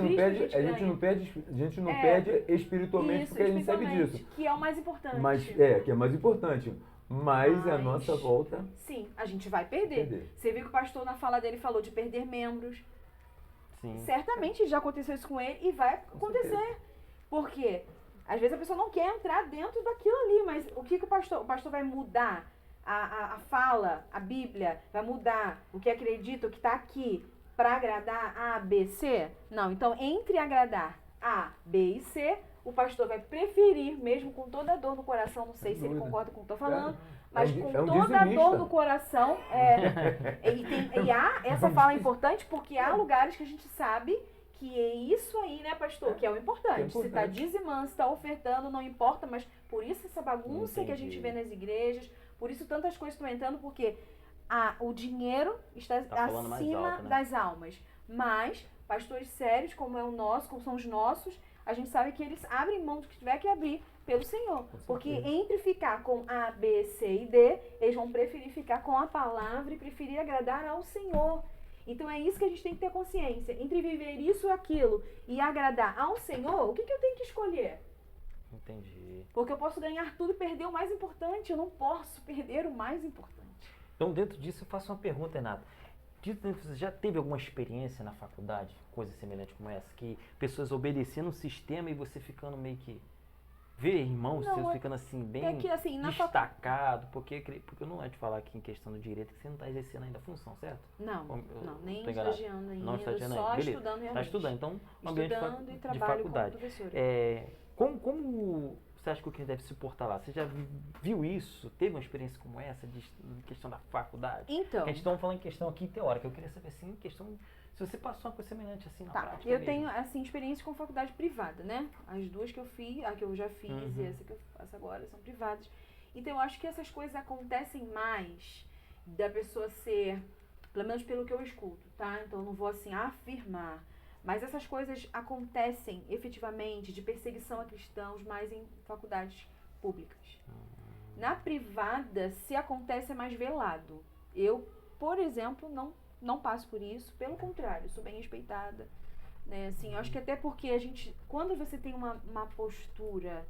não perde espiritualmente, isso, porque a gente sabe disso. Que é o mais importante. Que é mais importante. Mas a nossa volta... Sim, a gente vai perder. Você viu que o pastor na fala dele falou de perder membros. Sim. Certamente já aconteceu isso com ele e vai acontecer. Por quê? Às vezes a pessoa não quer entrar dentro daquilo ali, mas o que o pastor vai mudar? A fala, a Bíblia, vai mudar o que acredita, o que está aqui, para agradar A, B, C? Não, então entre agradar A, B e C, o pastor vai preferir, mesmo com toda a dor no coração, não sei se ele concorda com o que eu estou falando, mas com toda a dor no coração, e há essa fala importante, porque há lugares que a gente sabe que é isso aí, né, pastor, que é o importante. Se está dizimando, se está ofertando, não importa, mas por isso essa bagunça que a gente vê nas igrejas, por isso tantas coisas estão entrando, porque o dinheiro está acima das almas. Mas pastores sérios, como é o nosso, como são os nossos, a gente sabe que eles abrem mão do que tiver que abrir pelo Senhor. Porque entre ficar com A, B, C e D, eles vão preferir ficar com a palavra e preferir agradar ao Senhor. Então é isso que a gente tem que ter consciência. Entre viver isso ou aquilo e agradar ao Senhor, o que eu tenho que escolher? Entendi. Porque eu posso ganhar tudo e perder o mais importante. Eu não posso perder o mais importante. Então, dentro disso, eu faço uma pergunta, Renata. Você já teve alguma experiência na faculdade, coisa semelhante como essa, que pessoas obedecendo um sistema e você ficando meio que... Ver irmãos seus ficando assim, bem destacado, porque eu não é de falar aqui em questão do direito que você não está exercendo ainda a função, certo? Não, nem estagiando ainda, só beleza. estudando realmente. Está estudando, então no ambiente de faculdade. Como você acha que o crente deve se portar lá? Você já viu isso? Teve uma experiência como essa de questão da faculdade? Então. A gente está falando em questão aqui teórica, eu queria saber assim, em questão... Se você passou uma coisa semelhante assim na prática. Eu tenho, assim, experiência com faculdade privada, né? As duas que eu fiz, a que eu já fiz e essa que eu faço agora são privadas. Então eu acho que essas coisas acontecem mais da pessoa ser, pelo menos pelo que eu escuto, tá? Então eu não vou assim afirmar. Mas essas coisas acontecem efetivamente de perseguição a cristãos mais em faculdades públicas. Na privada, se acontece é mais velado. Eu, por exemplo, não passo por isso, pelo contrário, sou bem respeitada, né, assim, eu acho que até porque a gente, quando você tem uma postura,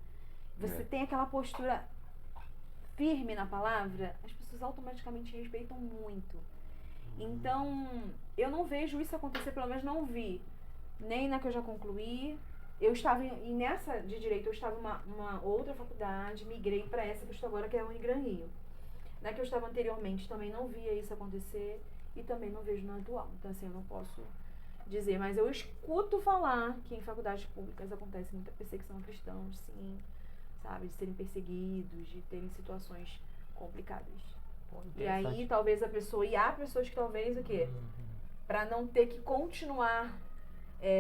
você tem aquela postura firme na palavra, as pessoas automaticamente respeitam muito. Então, eu não vejo isso acontecer, pelo menos não vi. Nem na que eu já concluí. Eu estava, e nessa de Direito, eu estava em uma outra faculdade, migrei para essa que eu estou agora, que é a Unigran Rio. Na que eu estava anteriormente, também não via isso acontecer e também não vejo na atual. Então, assim, eu não posso dizer, mas eu escuto falar que em faculdades públicas acontece muita perseguição a cristãos, sim, sabe, de serem perseguidos, de terem situações complicadas. Pô, E aí, talvez a pessoa, e há pessoas que talvez, o quê? Para não ter que continuar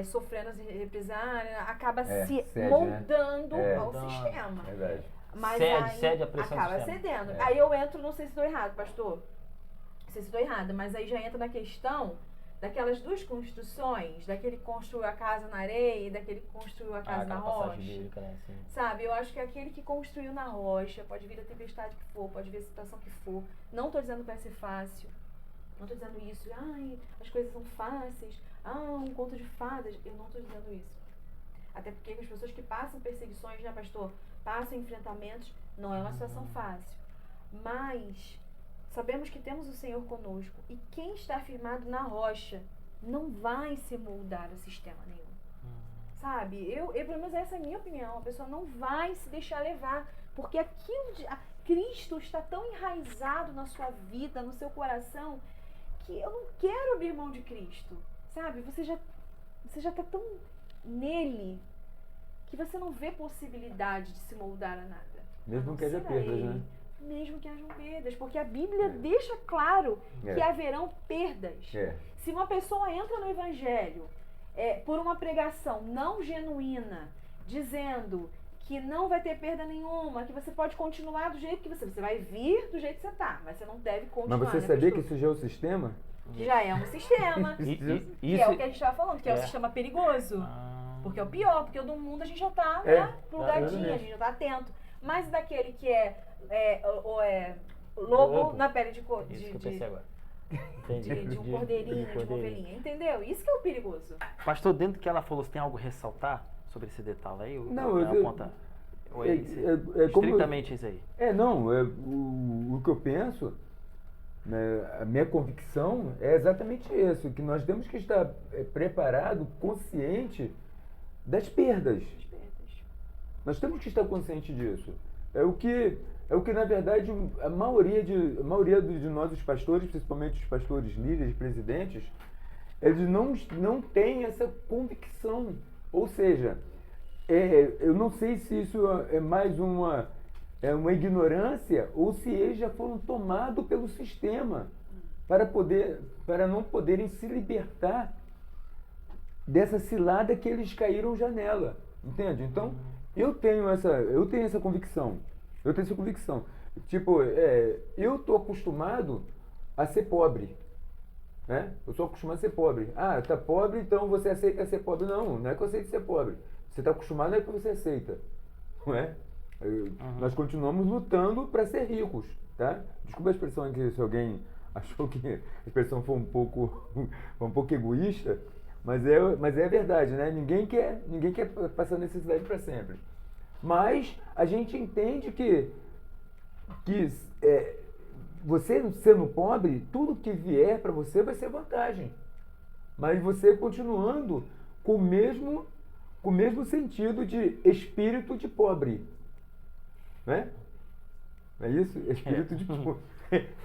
sofrendo as represálias, acaba se cede, moldando né? ao sistema. Verdade. Mas Cede a pressão do acaba sistema. cedendo. É. Aí eu entro, não sei se estou errado, pastor. Não sei se estou errada, mas aí já entra na questão daquelas duas construções, daquele que construiu a casa na areia e daquele que construiu a casa na aquela passagem rocha. bíblica, né? Assim. Sabe, eu acho que aquele que construiu na rocha, pode vir a tempestade que for, pode vir a situação que for. Não estou dizendo que vai ser fácil. Não estou dizendo isso. Ai, as coisas são fáceis. Um conto de fadas. Eu não estou dizendo isso. Até porque as pessoas que passam perseguições, né, pastor? Passam enfrentamentos. Não é uma situação fácil. Mas sabemos que temos o Senhor conosco. E quem está firmado na rocha não vai se moldar a sistema nenhum. Sabe? Eu, pelo menos essa é a minha opinião. A pessoa não vai se deixar levar. Porque aquilo Cristo está tão enraizado na sua vida, no seu coração, que eu não quero abrir mão de Cristo. Sabe? Você já está tão nele que você não vê possibilidade de se moldar a nada. Mesmo que haja perdas, né? Mesmo que hajam perdas. Porque a Bíblia deixa claro que haverão perdas. Se uma pessoa entra no Evangelho por uma pregação não genuína, dizendo que não vai ter perda nenhuma, que você pode continuar do jeito que você vai vir do jeito que você está, mas você não deve continuar. Mas você sabia que isso já é o sistema? Que já é um sistema, que é o que a gente estava falando, que é um sistema perigoso. Porque é o pior, porque o do mundo a gente já está plugadinho, a gente já está atento. Mas daquele que lobo na pele de Isso que eu pensei agora. de um cordeirinho, de uma ovelhinha, entendeu? Isso que é o perigoso. Pastor, dentro do que ela falou, você tem algo a ressaltar sobre esse detalhe aí? Não, aponta. Estritamente isso aí. O que eu penso, né, a minha convicção é exatamente isso, que nós temos que estar preparado, consciente das perdas. Nós temos que estar consciente disso. É o que na verdade, a maioria de nós, os pastores, principalmente os pastores líderes, presidentes, eles não têm essa convicção. Ou seja, eu não sei se isso é mais uma ignorância ou se eles já foram tomados pelo sistema para não poderem se libertar dessa cilada que eles caíram já nela. Entende? Então, eu tenho essa convicção. Tipo, eu tô acostumado a ser pobre, né? Eu sou acostumado a ser pobre. Tá pobre, então você aceita ser pobre. Não é que eu aceito ser pobre. Você está acostumado, não é que você aceita, não é? Nós continuamos lutando para ser ricos, tá? Desculpa a expressão aqui, se alguém achou que a expressão foi um pouco egoísta, mas é verdade, né? Ninguém quer passar necessidade para sempre. Mas a gente entende que você sendo pobre, tudo que vier para você vai ser vantagem. Mas você continuando com o mesmo sentido de espírito de pobre. Né? É isso? Espírito de pobre.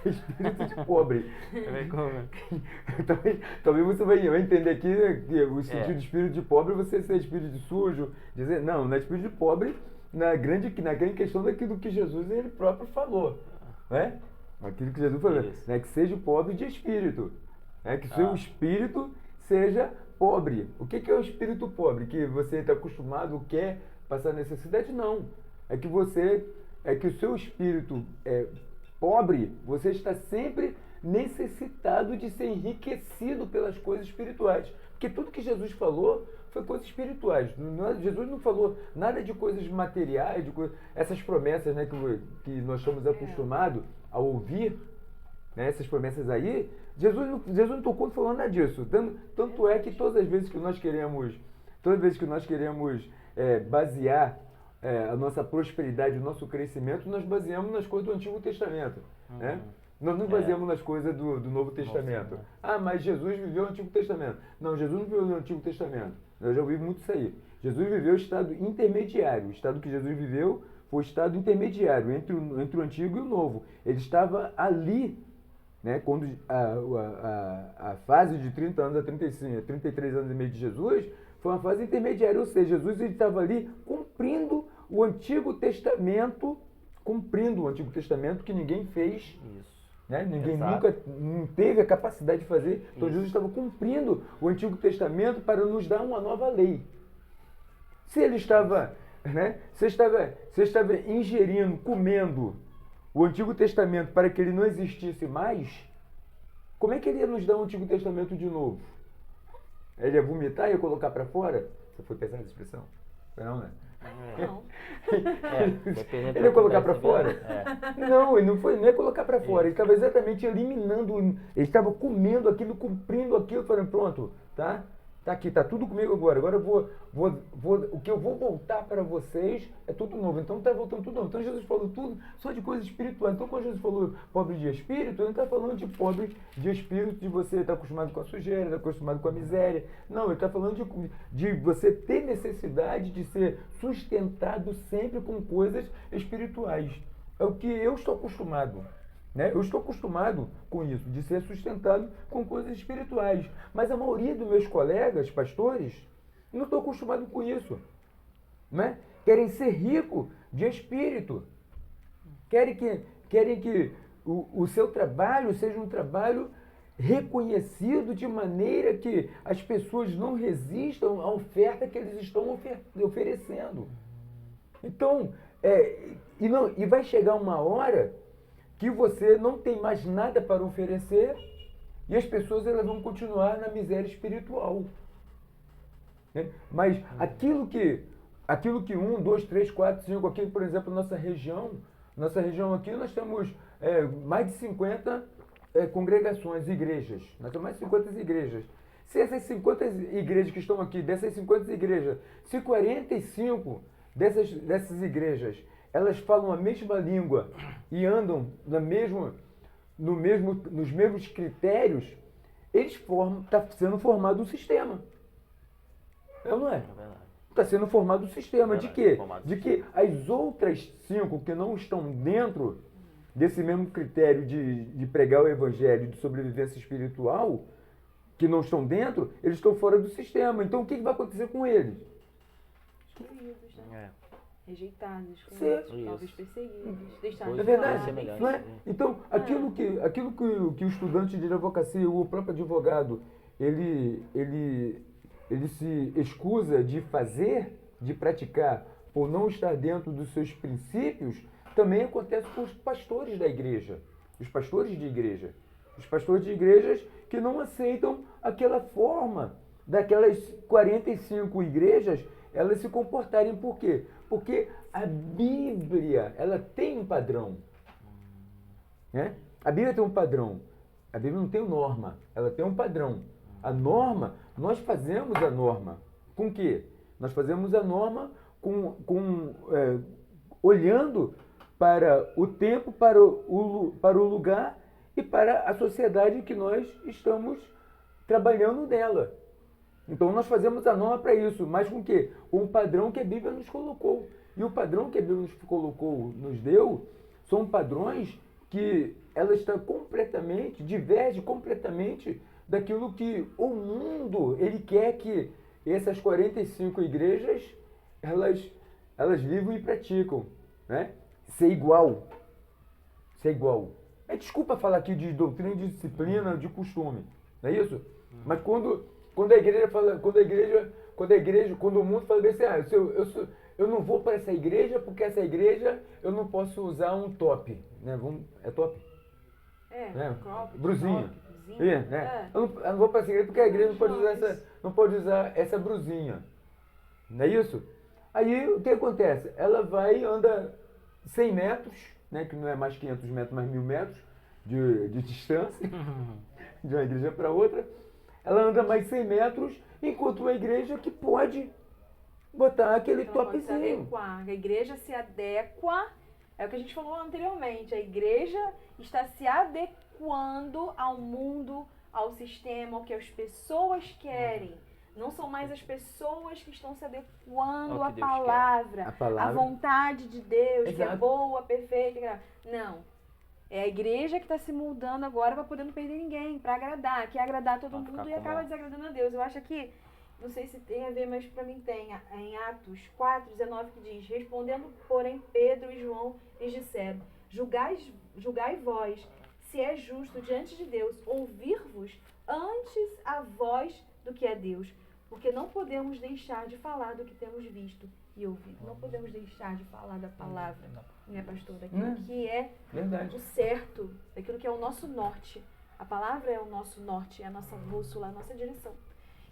Espírito de pobre. Talvez você vai entender aqui que o sentido de espírito de pobre você ser espírito de sujo. Não é espírito de pobre na grande questão daquilo que Jesus ele próprio falou. Né? Aquilo que Jesus falou. Né? Que seja pobre de espírito. Né? Que seu espírito seja pobre. O que é o espírito pobre? Que você está acostumado, quer passar necessidade? Não. É que o seu espírito pobre, você está sempre necessitado de ser enriquecido pelas coisas espirituais. Porque tudo que Jesus falou foi coisas espirituais. Jesus não falou nada de coisas materiais, essas promessas, né, que nós estamos acostumados a ouvir, né, essas promessas aí. Jesus não tocou falando nada disso. Tanto é que todas as vezes que nós queremos basear a nossa prosperidade, o nosso crescimento, nós baseamos nas coisas do Antigo Testamento. Né? Nós não baseamos nas coisas do Novo Testamento. Ah, mas Jesus viveu o Antigo Testamento. Não, Jesus não viveu no Antigo Testamento. Eu já ouvi muito isso aí. Jesus viveu o estado intermediário. O estado que Jesus viveu foi o estado intermediário entre o Antigo e o Novo. Ele estava ali, né, quando a fase de 30 anos a 35, 33 anos e meio de Jesus foi uma fase intermediária. Ou seja, Jesus estava ali cumprindo o Antigo Testamento, que ninguém fez. Isso. Né? Ninguém Exato. nunca não teve a capacidade de fazer. Então Jesus estava cumprindo o Antigo Testamento para nos dar uma nova lei. Se ele estava, né? Se estava ingerindo, comendo o Antigo Testamento para que ele não existisse mais, como é que ele ia nos dar o Antigo Testamento de novo? Ele ia vomitar e ia colocar para fora? Você foi pesada a expressão? Não, né? Não. Dependendo Ele ia do colocar para que fora? é. Não, ele não ia colocar para fora. Ele estava exatamente eliminando, ele estava comendo aquilo, cumprindo aquilo, falando, pronto, tá? Tá aqui, tá tudo comigo agora. Agora eu o que eu vou voltar para vocês é tudo novo. Então tá voltando tudo novo. Então Jesus falou tudo só de coisas espirituais. Então quando Jesus falou pobre de espírito, ele não está falando de pobre de espírito, de você estar acostumado com a sujeira, estar acostumado com a miséria. Não, ele está falando de você ter necessidade de ser sustentado sempre com coisas espirituais. É o que eu estou acostumado. Né? Eu estou acostumado com isso, de ser sustentado com coisas espirituais. Mas a maioria dos meus colegas, pastores, não estão acostumados com isso. Né? Querem ser ricos de espírito. Querem que o seu trabalho seja um trabalho reconhecido de maneira que as pessoas não resistam à oferta que eles estão oferecendo. Então, e vai chegar uma hora que você não tem mais nada para oferecer e as pessoas elas vão continuar na miséria espiritual. Né? Mas aquilo que 1, 2, 3, 4, 5, aqui, por exemplo, nossa região aqui, nós temos mais de 50 congregações, igrejas. Nós temos mais de 50 igrejas. Se essas 50 igrejas que estão aqui, dessas 50 igrejas, se 45 dessas igrejas elas falam a mesma língua e andam nos mesmos critérios, está sendo formado um sistema. Não é? Está sendo formado um sistema. De quê? De que as outras 5 que não estão dentro desse mesmo critério de pregar o evangelho, de sobrevivência espiritual, que não estão dentro, eles estão fora do sistema. Então o que vai acontecer com eles? Excluídos, né? Rejeitados, Sim. talvez perseguidos, deixados É de verdade, lado. não é? Então, aquilo que o estudante de advocacia, o próprio advogado, ele se escusa de fazer, de praticar, por não estar dentro dos seus princípios, também acontece com os pastores da igreja, os pastores de igreja. Os pastores de igrejas que não aceitam aquela forma daquelas 45 igrejas elas se comportarem. Por quê? Porque a Bíblia, ela tem um padrão. Né? A Bíblia tem um padrão. A Bíblia não tem norma, ela tem um padrão. A norma, nós fazemos a norma. Com o quê? Nós fazemos a norma olhando para o tempo, para o lugar e para a sociedade que nós estamos trabalhando nela. Então nós fazemos a norma para isso, mas com o quê? Com o padrão que a Bíblia nos colocou. E o padrão que a Bíblia nos colocou, nos deu, são padrões que ela está diverge completamente daquilo que o mundo, ele quer que essas 45 igrejas, elas vivam e praticam. Né? Ser igual. Desculpa falar aqui de doutrina, de disciplina, de costume, não é isso? Mas quando o mundo fala assim, eu não vou para essa igreja porque essa igreja eu não posso usar um top, né? É top? Top, brusinha. top, Né? Eu não vou para essa igreja porque a igreja não pode usar essa brusinha, não é isso? Aí o que acontece? Ela anda 100 metros, né? Que não é mais 500 metros, mais 1000 metros de distância de uma igreja para outra. Ela anda mais 100 metros, enquanto uma igreja que pode botar aquele topzinho. A igreja se adequa, É o que a gente falou anteriormente. A igreja está se adequando ao mundo, ao sistema, ao que as pessoas querem. Não são mais as pessoas que estão se adequando Ao à que Deus palavra, A palavra. à vontade de Deus, que é Exato. boa, perfeita. Não. É a igreja que está se moldando agora para poder não perder ninguém, para agradar, quer agradar todo Pra ficar mundo e como- acaba desagradando a Deus. Eu acho que, não sei se tem a ver, mas para mim tem, em Atos 4:19 que diz: respondendo, porém, Pedro e João lhes disseram: julgai vós, se é justo diante de Deus ouvir-vos antes a voz do que a Deus, porque não podemos deixar de falar do que temos visto e ouvido. Não podemos deixar de falar da palavra, né, pastor? Daquilo que é Verdade. o certo, daquilo que é o nosso norte. A palavra é o nosso norte, é a nossa bússola, a nossa direção.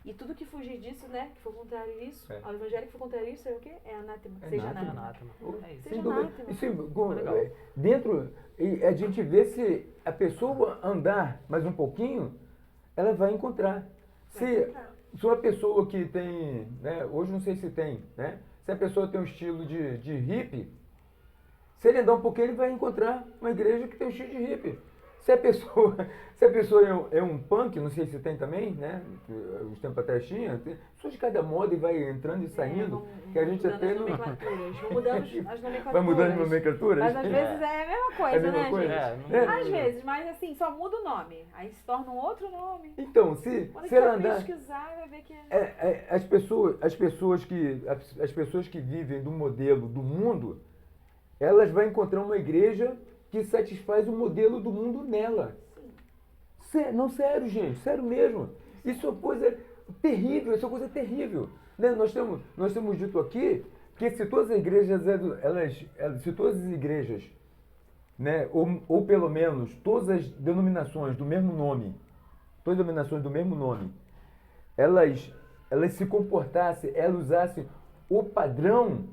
E tudo que fugir disso, né, que for contrário a isso, É. ao evangelho que for contrário a isso, é o quê? É anátema. É Seja anátema. anátema. É isso. Seja Sem dúvida. anátema. Isso, Legal. dentro, e a gente vê se a pessoa andar mais um pouquinho, ela vai encontrar. Se uma pessoa que tem, né, hoje não sei se tem, né, se a pessoa tem um estilo de hippie, se ele andar um pouquinho, ele vai encontrar uma igreja que tem um estilo de hippie. Se a pessoa é um punk, não sei se tem também, né? Uns tempos atrás tinha, tem pessoas de cada moda e vai entrando e saindo, que a gente até não. Vão mudando as nomenclaturas. Vai mudando de nomenclatura? Mas às vezes é a mesma coisa, É a mesma né, coisa? gente? É, Às vezes, mas assim, só muda o nome. Aí se torna um outro nome. Então, se Quando ela for andar. pesquisar, vai ver que é. As pessoas que vivem do modelo do mundo, elas vão encontrar uma igreja que satisfaz o modelo do mundo nela. Não, sério, gente, sério mesmo. Isso é uma coisa terrível, isso é uma coisa terrível. Né? Nós temos dito aqui que se todas as igrejas, se todas as igrejas, né, ou pelo menos todas as denominações do mesmo nome, elas se comportassem, elas usassem o padrão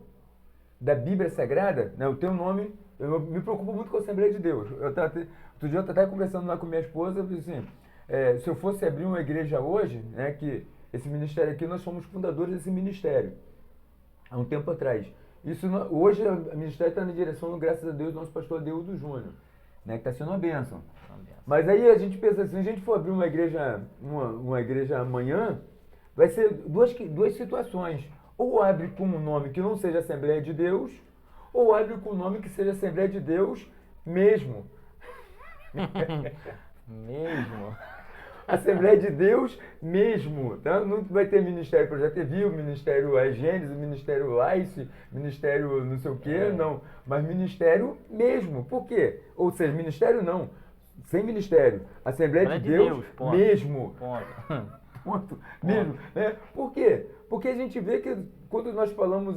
da Bíblia Sagrada, né, o teu nome, eu me preocupo muito com a Assembleia de Deus. Outro dia eu estava conversando lá com minha esposa, eu disse assim, se eu fosse abrir uma igreja hoje, né, que esse ministério aqui, nós somos fundadores desse ministério, há um tempo atrás. Hoje o ministério está na direção, graças a Deus, do nosso pastor Adeudo Júnior, né, que está sendo uma bênção. Mas aí a gente pensa assim, se a gente for abrir uma igreja amanhã, vai ser duas situações. Ou abre com um nome que não seja Assembleia de Deus, ou abre com um nome que seja Assembleia de Deus mesmo. Mesmo. Assembleia de Deus mesmo. Tá? Não vai ter Ministério Projeto Vivo, Ministério Gênesis, Ministério Lice, Ministério não sei o quê, não. Mas Ministério mesmo. Por quê? Ou seja, Ministério não. Sem Ministério. Assembleia de Deus ponto. mesmo. Ponto. Mesmo, né? Por quê? Porque a gente vê que quando nós falamos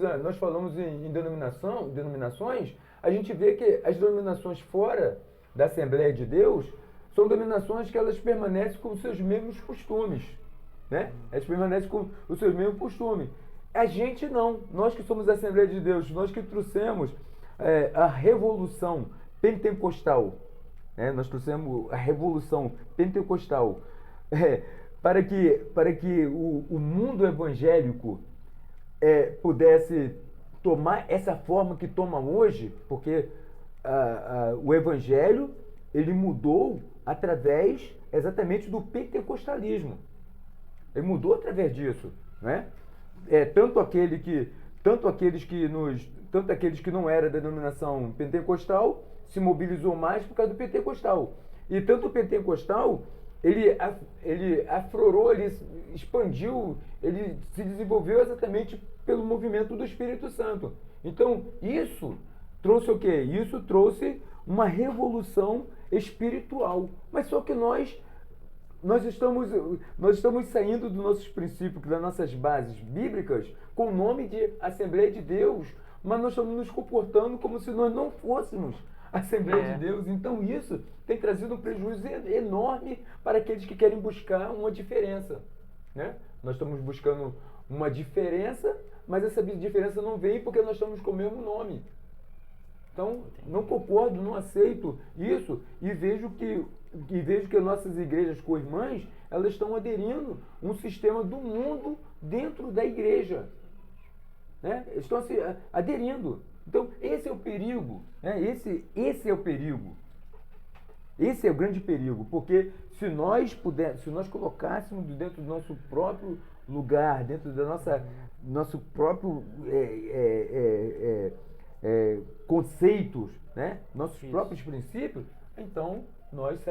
em denominações, a gente vê que as denominações fora da Assembleia de Deus são denominações que elas permanecem com os seus mesmos costumes, né? Elas permanecem com os seus mesmos costumes. A gente não. Nós que somos a Assembleia de Deus, nós que trouxemos a revolução pentecostal, né? Nós trouxemos a revolução pentecostal, para que o mundo evangélico pudesse tomar essa forma que toma hoje, porque o evangelho ele mudou através exatamente do pentecostalismo. Ele mudou através disso, né? Tanto aqueles que não eram da denominação pentecostal se mobilizou mais por causa do pentecostal. E tanto o pentecostal ele aflorou, ele expandiu, ele se desenvolveu exatamente pelo movimento do Espírito Santo. Então, isso trouxe o quê? Isso trouxe uma revolução espiritual. Mas só que nós estamos saindo dos nossos princípios, das nossas bases bíblicas, com o nome de Assembleia de Deus, mas nós estamos nos comportando como se nós não fôssemos Assembleia de Deus. Então isso tem trazido um prejuízo enorme para aqueles que querem buscar uma diferença, né? Nós estamos buscando uma diferença, mas essa diferença não vem porque nós estamos com o mesmo nome. Então, não concordo, não aceito isso e vejo que nossas igrejas co-irmãs, elas estão aderindo um sistema do mundo dentro da igreja, né? Estão aderindo. Então, esse é o perigo, né? Esse é o perigo. Esse é o grande perigo, porque se nós colocássemos dentro do nosso próprio lugar, dentro do nosso próprio conceitos, né? Nossos próprios princípios, então nós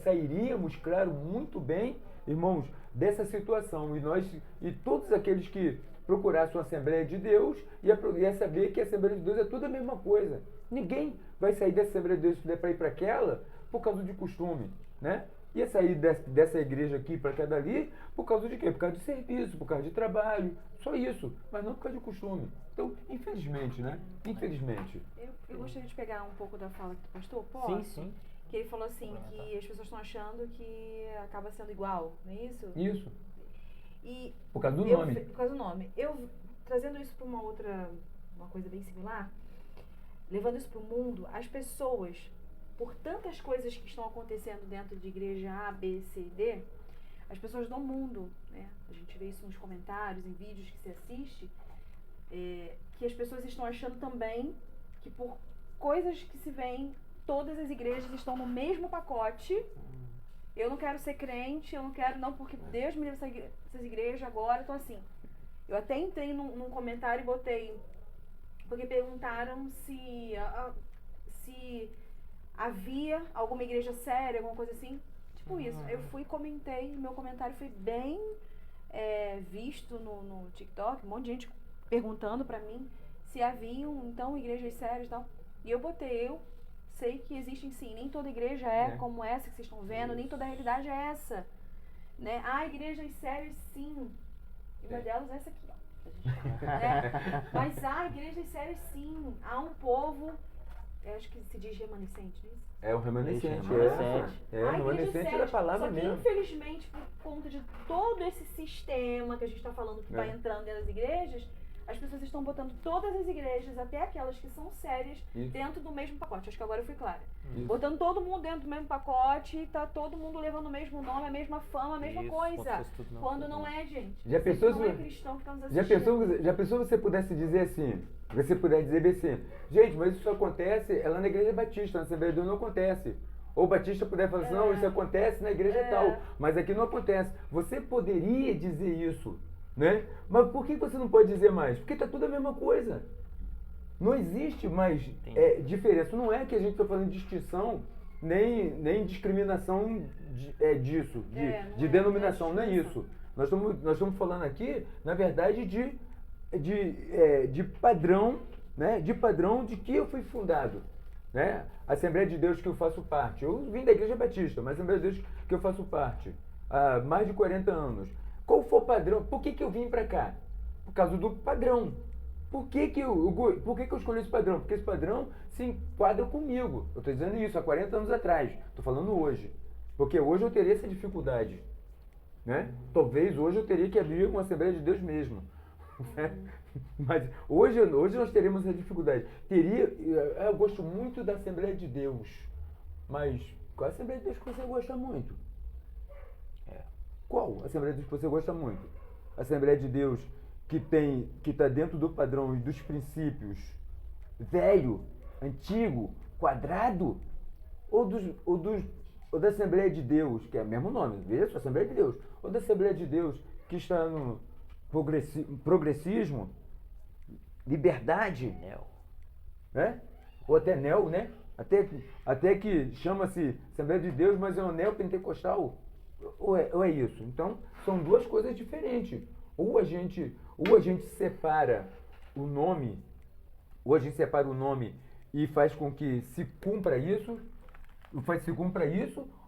sairíamos, claro, muito bem, irmãos, dessa situação. E todos aqueles que procurassem a Assembleia de Deus ia saber que a Assembleia de Deus é tudo a mesma coisa. Ninguém vai sair da Assembleia de Deus para ir para aquela por causa de costume, né? Ia sair dessa igreja aqui para aquela dali por causa de quê? Por causa de serviço, por causa de trabalho, só isso, mas não por causa de costume. Então, infelizmente, né? Infelizmente. Eu gostaria de pegar um pouco da fala do pastor, posso? Sim. Que ele falou assim, que as pessoas estão achando que acaba sendo igual, não é isso? Isso. E por causa do nome. Por causa do nome. Eu, trazendo isso para uma coisa bem similar, levando isso para o mundo, as pessoas, por tantas coisas que estão acontecendo dentro de igreja A, B, C e D, as pessoas do mundo, né? A gente vê isso nos comentários, em vídeos que se assiste, que as pessoas estão achando também que por coisas que se veem, todas as igrejas estão no mesmo pacote. Eu não quero ser crente, eu não quero, não, porque Deus me deu essas igrejas agora, então assim. Eu até entrei num comentário e botei, porque perguntaram se havia alguma igreja séria, alguma coisa assim. Tipo isso. Eu fui e comentei, meu comentário foi bem visto no TikTok, um monte de gente perguntando pra mim se haviam, então, igrejas sérias e tal. E eu botei, eu sei que existem sim, nem toda igreja é como essa que vocês estão vendo, nem toda a realidade é essa. Né? Há igrejas sérias sim, e uma delas é essa aqui, ó. Né? Mas há igrejas sérias sim, há um povo, eu acho que se diz remanescente, não é isso? É o remanescente, o remanescente da palavra mesmo. Só que infelizmente, por conta de todo esse sistema que a gente está falando que vai entrando dentro das igrejas, as pessoas estão botando todas as igrejas, até aquelas que são sérias, dentro do mesmo pacote. Acho que agora eu fui clara. Botando todo mundo dentro do mesmo pacote, e tá todo mundo levando o mesmo nome, a mesma fama, a mesma coisa. Quando não é, gente. Já pensou não é cristão que tá nos assistindo. Já pensou você pudesse dizer assim, você puder dizer bem assim, gente, mas isso acontece lá na igreja batista, na Assembleia de Deus não acontece. Ou o batista puder falar assim, não, isso acontece na igreja tal, mas aqui não acontece. Você poderia dizer isso, né? Mas por que você não pode dizer mais? Porque está tudo a mesma coisa. Não existe mais diferença. Não é que a gente está fazendo distinção, nem discriminação disso, de denominação, não é isso. Nós estamos falando aqui, na verdade, de padrão, né? De padrão de que eu fui fundado. Né? A Assembleia de Deus que eu faço parte. Eu vim da Igreja Batista, mas a Assembleia de Deus que eu faço parte há mais de 40 anos. Qual foi o padrão? Por que eu vim para cá? Por causa do padrão. Por que eu escolhi esse padrão? Porque esse padrão se enquadra comigo. Eu estou dizendo isso há 40 anos atrás. Estou falando hoje. Porque hoje eu teria essa dificuldade. Né? Talvez hoje eu teria que abrir uma Assembleia de Deus mesmo. Mas hoje nós teremos essa dificuldade. Eu gosto muito da Assembleia de Deus. Mas qual a Assembleia de Deus que você gosta muito? Qual Assembleia de Deus que você gosta muito? A Assembleia de Deus que está dentro do padrão e dos princípios velho, antigo, quadrado? Ou da Assembleia de Deus, que é o mesmo nome, veja só, Assembleia de Deus. Ou da Assembleia de Deus que está no progressismo, liberdade, né? Ou até neo, né? Até que chama-se Assembleia de Deus, mas é um neopentecostal. Ou é isso? Então, são duas coisas diferentes. Ou a gente separa o nome, e faz com que se cumpra isso,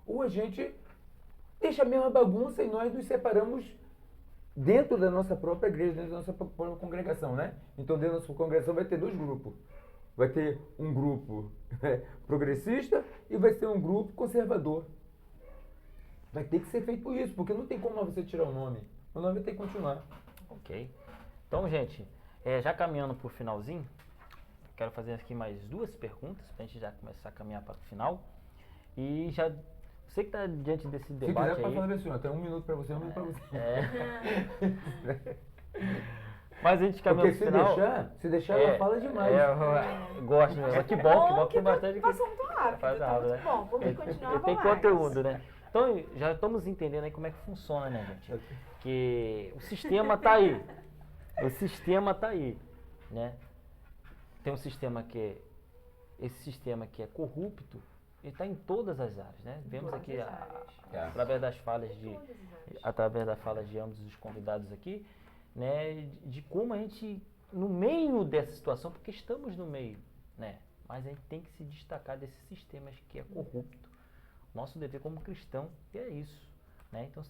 ou a gente deixa a mesma bagunça e nós nos separamos dentro da nossa própria igreja, dentro da nossa própria congregação, né? Então, dentro da nossa congregação vai ter dois grupos. Vai ter um grupo progressista e vai ter um grupo conservador. Vai ter que ser feito isso, porque não tem como você tirar o nome. O nome vai ter que continuar. Ok. Então, gente, já caminhando para o finalzinho, quero fazer aqui mais duas perguntas, para a gente já começar a caminhar para o final. E já... Você que está diante desse debate. Se quiser, pode falar assim, tem 1 minuto para você, 1 minuto para você. Mas a gente caminha Porque pro final. se deixar ela fala demais. Eu gosto mesmo. Que bom que tem bastante. Passou muito rápido, Faz tá rápido, muito né? bom. Vamos continuar, Tem vamos lá. conteúdo, né? Então, já estamos entendendo aí como é que funciona, né, gente? Que o sistema tá aí. O sistema tá aí, né? Tem um sistema que é... Esse sistema que é corrupto, ele está em todas as áreas, né? Vemos aqui, através das falas de ambos os convidados aqui, né? De como a gente, no meio dessa situação, porque estamos no meio, né? Mas a gente tem que se destacar desses sistemas que é corrupto. Nosso dever como cristão é isso, né? Então,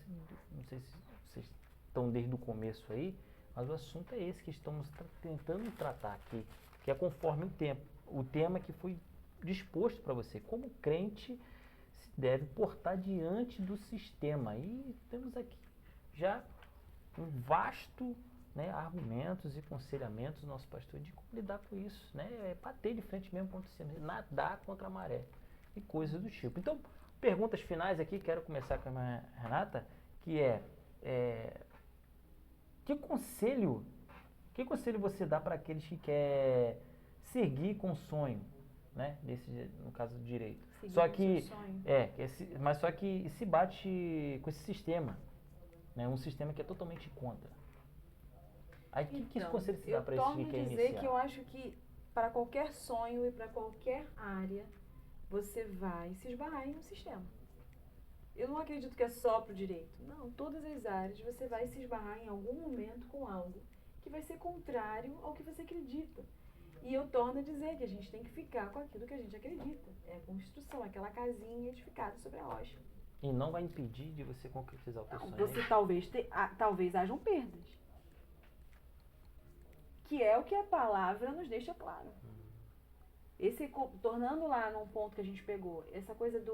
não sei se vocês estão desde o começo aí, mas o assunto é esse que estamos tentando tratar aqui, que é conforme o tempo. O tema que foi disposto para você. Como crente se deve portar diante do sistema. E temos aqui já um vasto, né, argumentos e aconselhamentos do nosso pastor de como lidar com isso. Né? É bater de frente mesmo contra o sistema, nadar contra a maré e coisas do tipo. Então, perguntas finais aqui, quero começar com a Renata, que que conselho você dá para aqueles que querem seguir com o sonho, né? No caso do direito. Seguir só com que seu sonho. mas só que se bate com esse sistema, né? Um sistema que é totalmente contra. Aí que conselho você dá para esse que quer dizer iniciar? que eu acho que para qualquer sonho e para qualquer área, você vai se esbarrar em um sistema. Eu não acredito que é só pro direito. Não, todas as áreas você vai se esbarrar em algum momento com algo que vai ser contrário ao que você acredita. E eu torno a dizer que a gente tem que ficar com aquilo que a gente acredita. É a construção, aquela casinha edificada sobre a rocha. E não vai impedir de você concretizar o teu sonho. Você talvez hajam perdas. Que é o que a palavra nos deixa claro. Tornando lá num ponto que a gente pegou, essa coisa de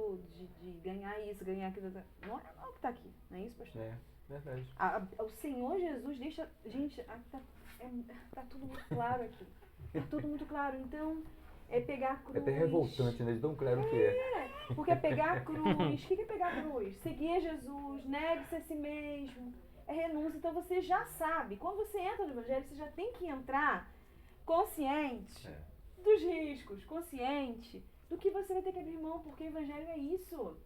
ganhar isso, ganhar aquilo, não é o que está aqui, não é isso, pastor? É, verdade. O Senhor Jesus deixa... Gente, tá tudo muito claro aqui. Tá tudo muito claro. Então, é pegar a cruz. É até revoltante, né? De tão claro que é. Porque é pegar a cruz. O que é pegar a cruz? Seguir Jesus, negue-se a si mesmo. É renúncia. Então, você já sabe. Quando você entra no Evangelho, você já tem que entrar consciente dos riscos, consciente do que você vai ter que abrir mão, porque o Evangelho é isso.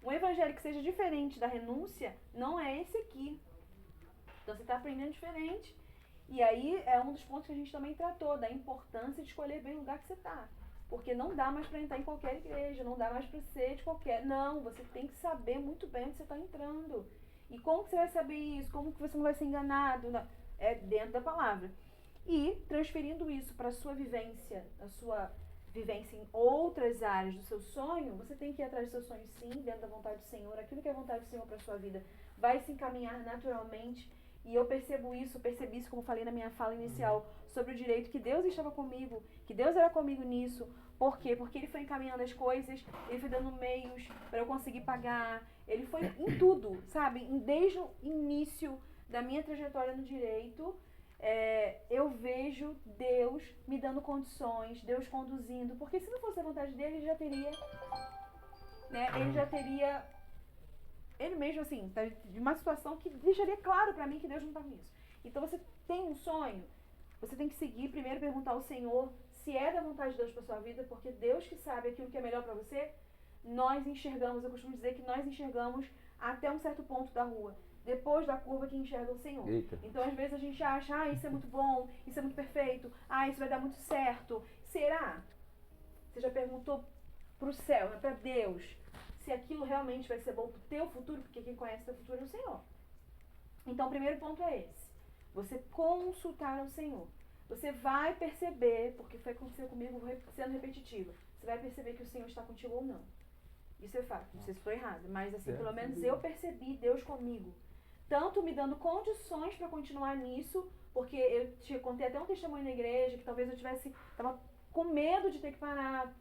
Um Evangelho que seja diferente da renúncia não é esse aqui. Então, você está aprendendo diferente. E aí é um dos pontos que a gente também tratou, da importância de escolher bem o lugar que você está. Porque não dá mais para entrar em qualquer igreja, não dá mais para ser de qualquer... Não, você tem que saber muito bem onde você está entrando. E como que você vai saber isso? Como que você não vai ser enganado? É dentro da palavra. E transferindo isso para a sua vivência em outras áreas do seu sonho, você tem que ir atrás do seu sonho sim, dentro da vontade do Senhor. Aquilo que é a vontade do Senhor para a sua vida vai se encaminhar naturalmente. E eu percebi isso, como falei na minha fala inicial, sobre o direito, que Deus estava comigo, que Deus era comigo nisso. Por quê? Porque Ele foi encaminhando as coisas, Ele foi dando meios para eu conseguir pagar, Ele foi em tudo, sabe? Desde o início da minha trajetória no direito, eu vejo Deus me dando condições, Deus conduzindo, porque se não fosse a vontade dEle, Ele já teria, né? Ele mesmo, assim, tá de uma situação que deixaria claro pra mim que Deus não tá nisso. Então, você tem um sonho, você tem que seguir, primeiro perguntar ao Senhor se é da vontade de Deus pra sua vida, porque Deus que sabe aquilo que é melhor pra você, nós enxergamos, eu costumo dizer que nós enxergamos até um certo ponto da rua. Depois da curva que enxerga o Senhor. Eita. Então, às vezes, a gente acha, isso é muito bom, isso é muito perfeito, isso vai dar muito certo. Será? Você já perguntou pro céu, pra Deus, se aquilo realmente vai ser bom pro teu futuro, porque quem conhece teu futuro é o Senhor. Então, o primeiro ponto é esse. Você consultar ao Senhor. Você vai perceber, porque foi acontecendo comigo, sendo repetitiva, você vai perceber que o Senhor está contigo ou não. Isso é fato, não sei se estou errada, mas assim, pelo menos eu percebi Deus comigo. Tanto me dando condições para continuar nisso, porque eu te contei até um testemunho na igreja, que talvez eu tava com medo de ter que parar,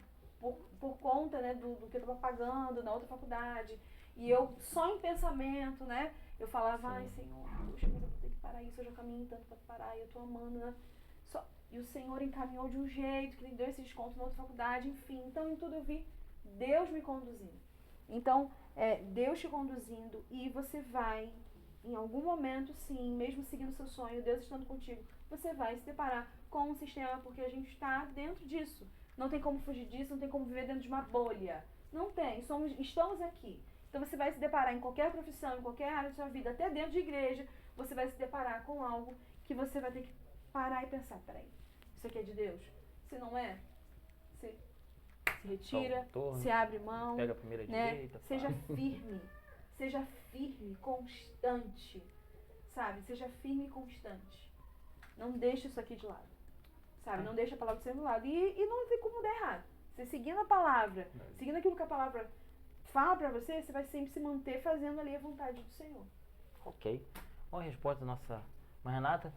por conta, né, do que eu estava pagando na outra faculdade. E eu, só em pensamento, né, eu falava, Senhor, puxa, mas eu vou ter que parar isso, eu já caminho tanto para parar, e eu tô amando, né? E o Senhor encaminhou de um jeito, que ele deu esse desconto na outra faculdade, enfim. Então, em tudo eu vi Deus me conduzindo. Então, Deus te conduzindo, e você vai em algum momento, sim, mesmo seguindo seu sonho, Deus estando contigo, você vai se deparar com um sistema, porque a gente está dentro disso. Não tem como fugir disso, não tem como viver dentro de uma bolha. Não tem, estamos aqui. Então você vai se deparar em qualquer profissão, em qualquer área da sua vida, até dentro de igreja, você vai se deparar com algo que você vai ter que parar e pensar, peraí, isso aqui é de Deus? Se não é, se retira, se abre mão, pega a primeira né? direita, Seja firme, constante, sabe? Seja firme e constante. Não deixe isso aqui de lado, sabe? Não deixe a palavra ser do lado. E não tem como dar errado. Você seguindo a palavra, seguindo aquilo que a palavra fala pra você, você vai sempre se manter fazendo ali a vontade do Senhor. Ok. Olha a resposta da nossa irmã Renata.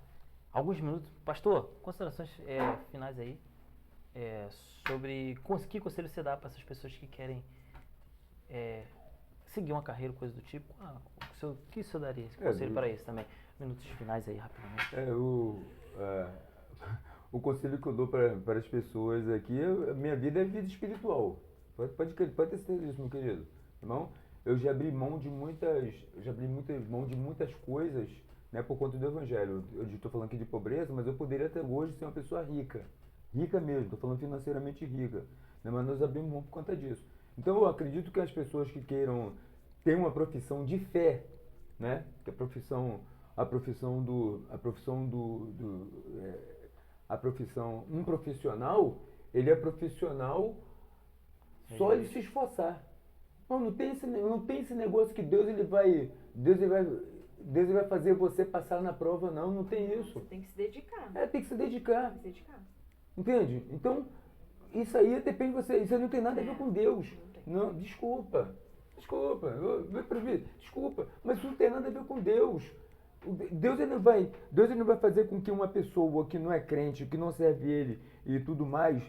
Alguns minutos. Pastor, considerações finais aí sobre que conselho você dá para essas pessoas que querem seguir uma carreira, coisa do tipo. O que o senhor daria esse conselho para isso também? Minutos finais aí, rapidamente. O conselho que eu dou para as pessoas aqui, a minha vida é vida espiritual. Pode ter certeza disso, meu querido. Irmão, eu já abri mão de muitas coisas, né, por conta do evangelho. Eu estou falando aqui de pobreza, mas eu poderia até hoje ser uma pessoa rica. Rica mesmo, estou falando financeiramente rica. Né, mas nós abrimos mão por conta disso. Então eu acredito que as pessoas que queiram ter uma profissão de fé, né, que um profissional, ele é profissional só ele se esforçar. Não tem esse negócio que Deus vai fazer você passar na prova, não tem isso. Você tem que se dedicar. Tem que se dedicar. Tem que se dedicar. Entende? Então, isso aí depende de você. Isso aí não tem nada a ver com Deus. Não, desculpa, mas isso não tem nada a ver com Deus. Deus ele não vai fazer com que uma pessoa que não é crente, que não serve Ele e tudo mais,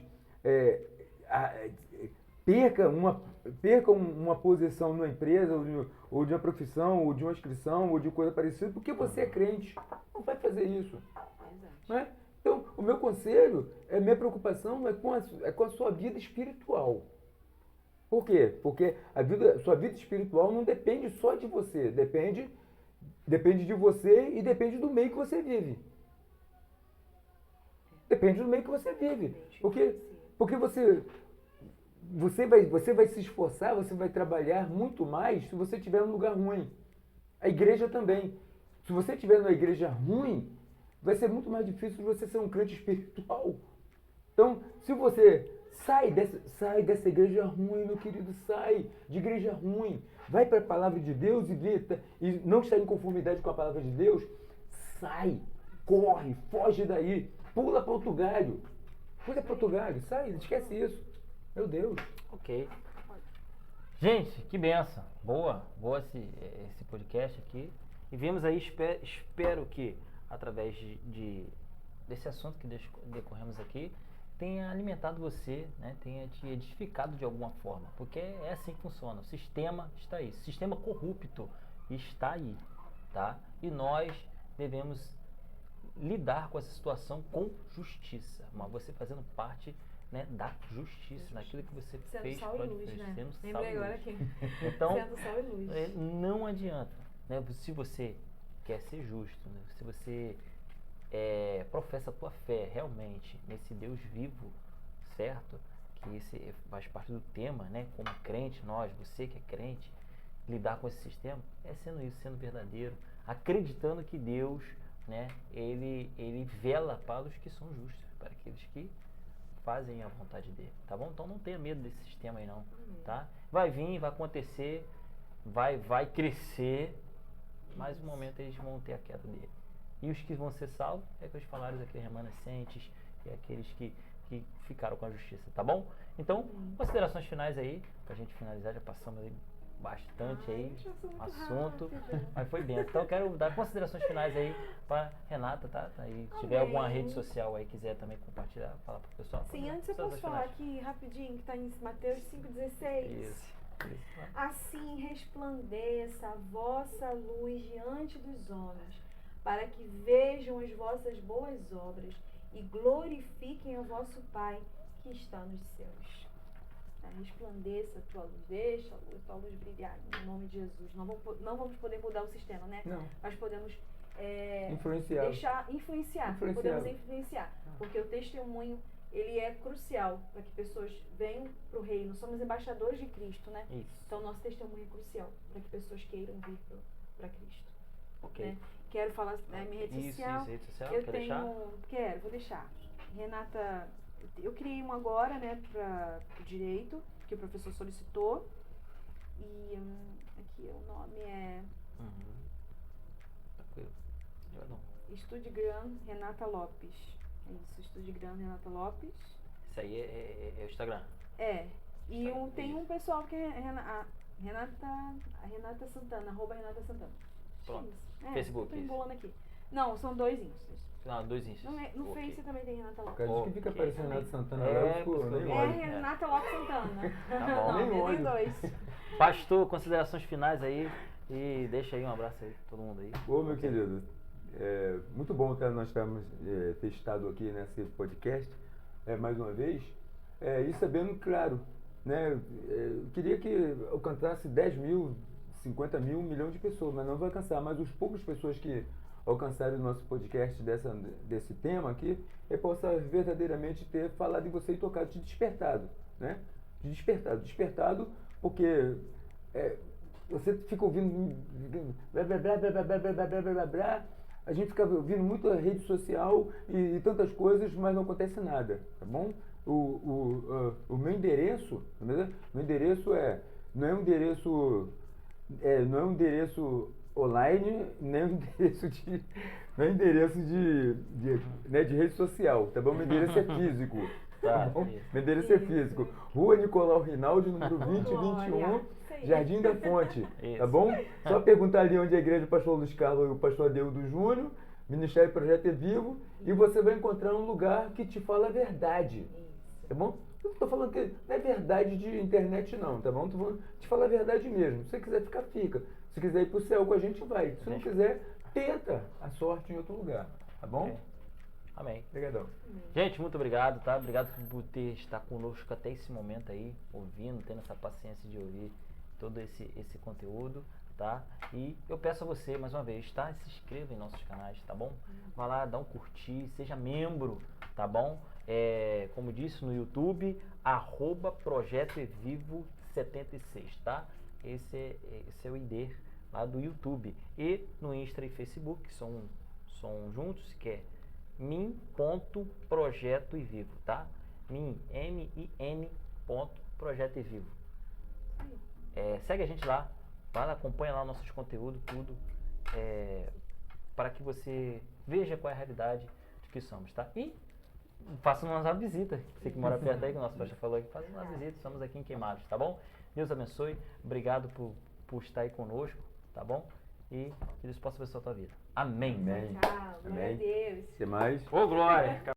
perca uma posição numa empresa, ou de uma profissão, ou de uma inscrição, ou de coisa parecida, porque você é crente. Não vai fazer isso. Né? Então, o meu conselho, minha preocupação é com a sua vida espiritual. Por quê? Porque sua vida espiritual não depende só de você, depende de você e depende do meio que você vive. Depende do meio que você vive. Porque você vai se esforçar, você vai trabalhar muito mais se você estiver num lugar ruim. A igreja também. Se você estiver numa igreja ruim, vai ser muito mais difícil de você ser um crente espiritual. Então, se você sai dessa igreja ruim, meu querido, sai de igreja ruim. Vai para a palavra de Deus e não está em conformidade com a palavra de Deus, sai, corre, foge daí, pula para outro galho. Sai, esquece isso. Meu Deus. Ok. Gente, que benção. Boa esse podcast aqui. E vemos aí, espero que através desse assunto que decorremos aqui, tenha alimentado você, né, tenha te edificado de alguma forma, porque é assim que funciona. O sistema está aí, o sistema corrupto está aí, tá? E nós devemos lidar com essa situação com justiça, mas você fazendo parte, né, da justiça, naquilo que você sendo fez sal e luz, né? sendo sal Lembrei e agora luz. aqui. Então, sendo sal e luz. Não adianta, né? Se você quer ser justo, né? Se você professa a tua fé realmente nesse Deus vivo, certo? Que esse faz parte do tema, né? Como crente, você que é crente, lidar com esse sistema é sendo isso, sendo verdadeiro, acreditando que Deus, né? Ele vela para os que são justos, para aqueles que fazem a vontade dele, tá bom? Então não tenha medo desse sistema aí não, tá? Vai vir, vai acontecer, vai crescer, mas no momento eles vão ter a queda dele. E os que vão ser salvos é que os falaram aqueles remanescentes e aqueles que ficaram com a justiça, tá bom? Então, considerações finais aí, pra gente finalizar, já passamos aí bastante aí assunto, mas foi bem. Então eu quero dar considerações finais aí pra Renata, tá? Aí, se tiver alguma rede social aí, quiser também compartilhar, falar pro pessoal. Sim, antes eu posso falar aqui rapidinho, que tá em Mateus 5,16. Isso. Assim resplandeça a vossa luz diante dos homens, para que vejam as vossas boas obras e glorifiquem o vosso Pai que está nos céus. Né? Resplandeça a tua luz, deixa a tua luz brilhar, em nome de Jesus. Não vamos poder mudar o sistema, né? Não. Mas podemos Influenciar. influenciar. Podemos influenciar. Porque o testemunho, ele é crucial para que pessoas venham para o reino. Somos embaixadores de Cristo, né? Isso. Então, nosso testemunho é crucial para que pessoas queiram vir para Cristo. Ok. Né? Quero falar na minha rede social. Isso, rede social, Eu quer tenho. deixar? Vou deixar. Renata, eu criei uma agora, né, para o direito, que o professor solicitou. E aqui o nome é Tranquilo. Eu não. Estudigram Renata Lopes. É isso, Estudigram Renata Lopes. Isso aí é o Instagram. E tem um pessoal que é a Renata Santana, @Renata Santana. Pronto. Isso. Facebook, Tô isso. embolando aqui. Não, são 2 instas. Não, 2 instas. No Ok. Face também tem Renata Lopes. Cara, diz que fica Ok. aparecendo Renato Santana É, lá, eu fico porque nem eu- olho. Renata Lopes Santana. Tá bom. Não, Nem tem olho. 2. Pastor, considerações finais aí e deixa aí um abraço aí pra todo mundo aí. Ô, meu querido, muito bom nós estarmos testado aqui nesse podcast, mais uma vez, e sabendo, claro, né, eu queria que alcançasse 10 mil, 50 mil, 1 milhão de pessoas, mas não vai alcançar, mas os poucas pessoas que alcançarem o nosso podcast desse tema aqui, eu possa verdadeiramente ter falado em você e tocado, te despertado, né? Despertado porque você fica ouvindo blá, blá, blá, blá, blá, blá, blá, blá, blá, blá, blá. A gente fica ouvindo muita rede social e tantas coisas, mas não acontece nada, tá bom? O meu endereço, não é um endereço online, nem um endereço de rede social, tá bom? Meu endereço é físico. Tá, Tá bom? isso. Meu endereço é físico. Rua Nicolau Rinaldi, número 2021, Olha, isso aí. Jardim da Fonte. Isso. Tá bom? Só perguntar ali onde é a igreja do pastor Luiz Carlos e o pastor Adeudo Júnior, Ministério Projeto é Vivo, e você vai encontrar um lugar que te fala a verdade. Tá bom? Eu não tô falando que não é verdade de internet não, tá bom? Tô falando te falar a verdade mesmo. Se você quiser ficar, fica. Se quiser ir pro céu com a gente, vai. Se não quiser, tenta a sorte em outro lugar. Tá bom? Ok. Amém. Obrigadão. Gente, muito obrigado, tá? Obrigado por estar conosco até esse momento aí, ouvindo, tendo essa paciência de ouvir todo esse conteúdo, tá? E eu peço a você, mais uma vez, tá? Se inscreva em nossos canais, tá bom? Vai lá, dá um curtir, seja membro, tá bom? Como disse no YouTube, @Projeto Evivo 76, tá? Esse é o ID lá do YouTube. E no Insta e Facebook, são juntos, que é min.projeto e vivo, tá? min, Projeto e Vivo. Segue a gente lá, vai lá, acompanha lá nossos conteúdos, tudo, para que você veja qual é a realidade de que somos, tá? E faça uma visita, você que mora perto aí, que o nosso pastor falou aqui, faça uma visita, estamos aqui em Queimados, tá bom? Deus abençoe, obrigado por estar aí conosco, tá bom? E que Deus possa abençoar a tua vida. Amém. Amém. Tchau, glória a Amém. Deus. Até mais. Ô, glória!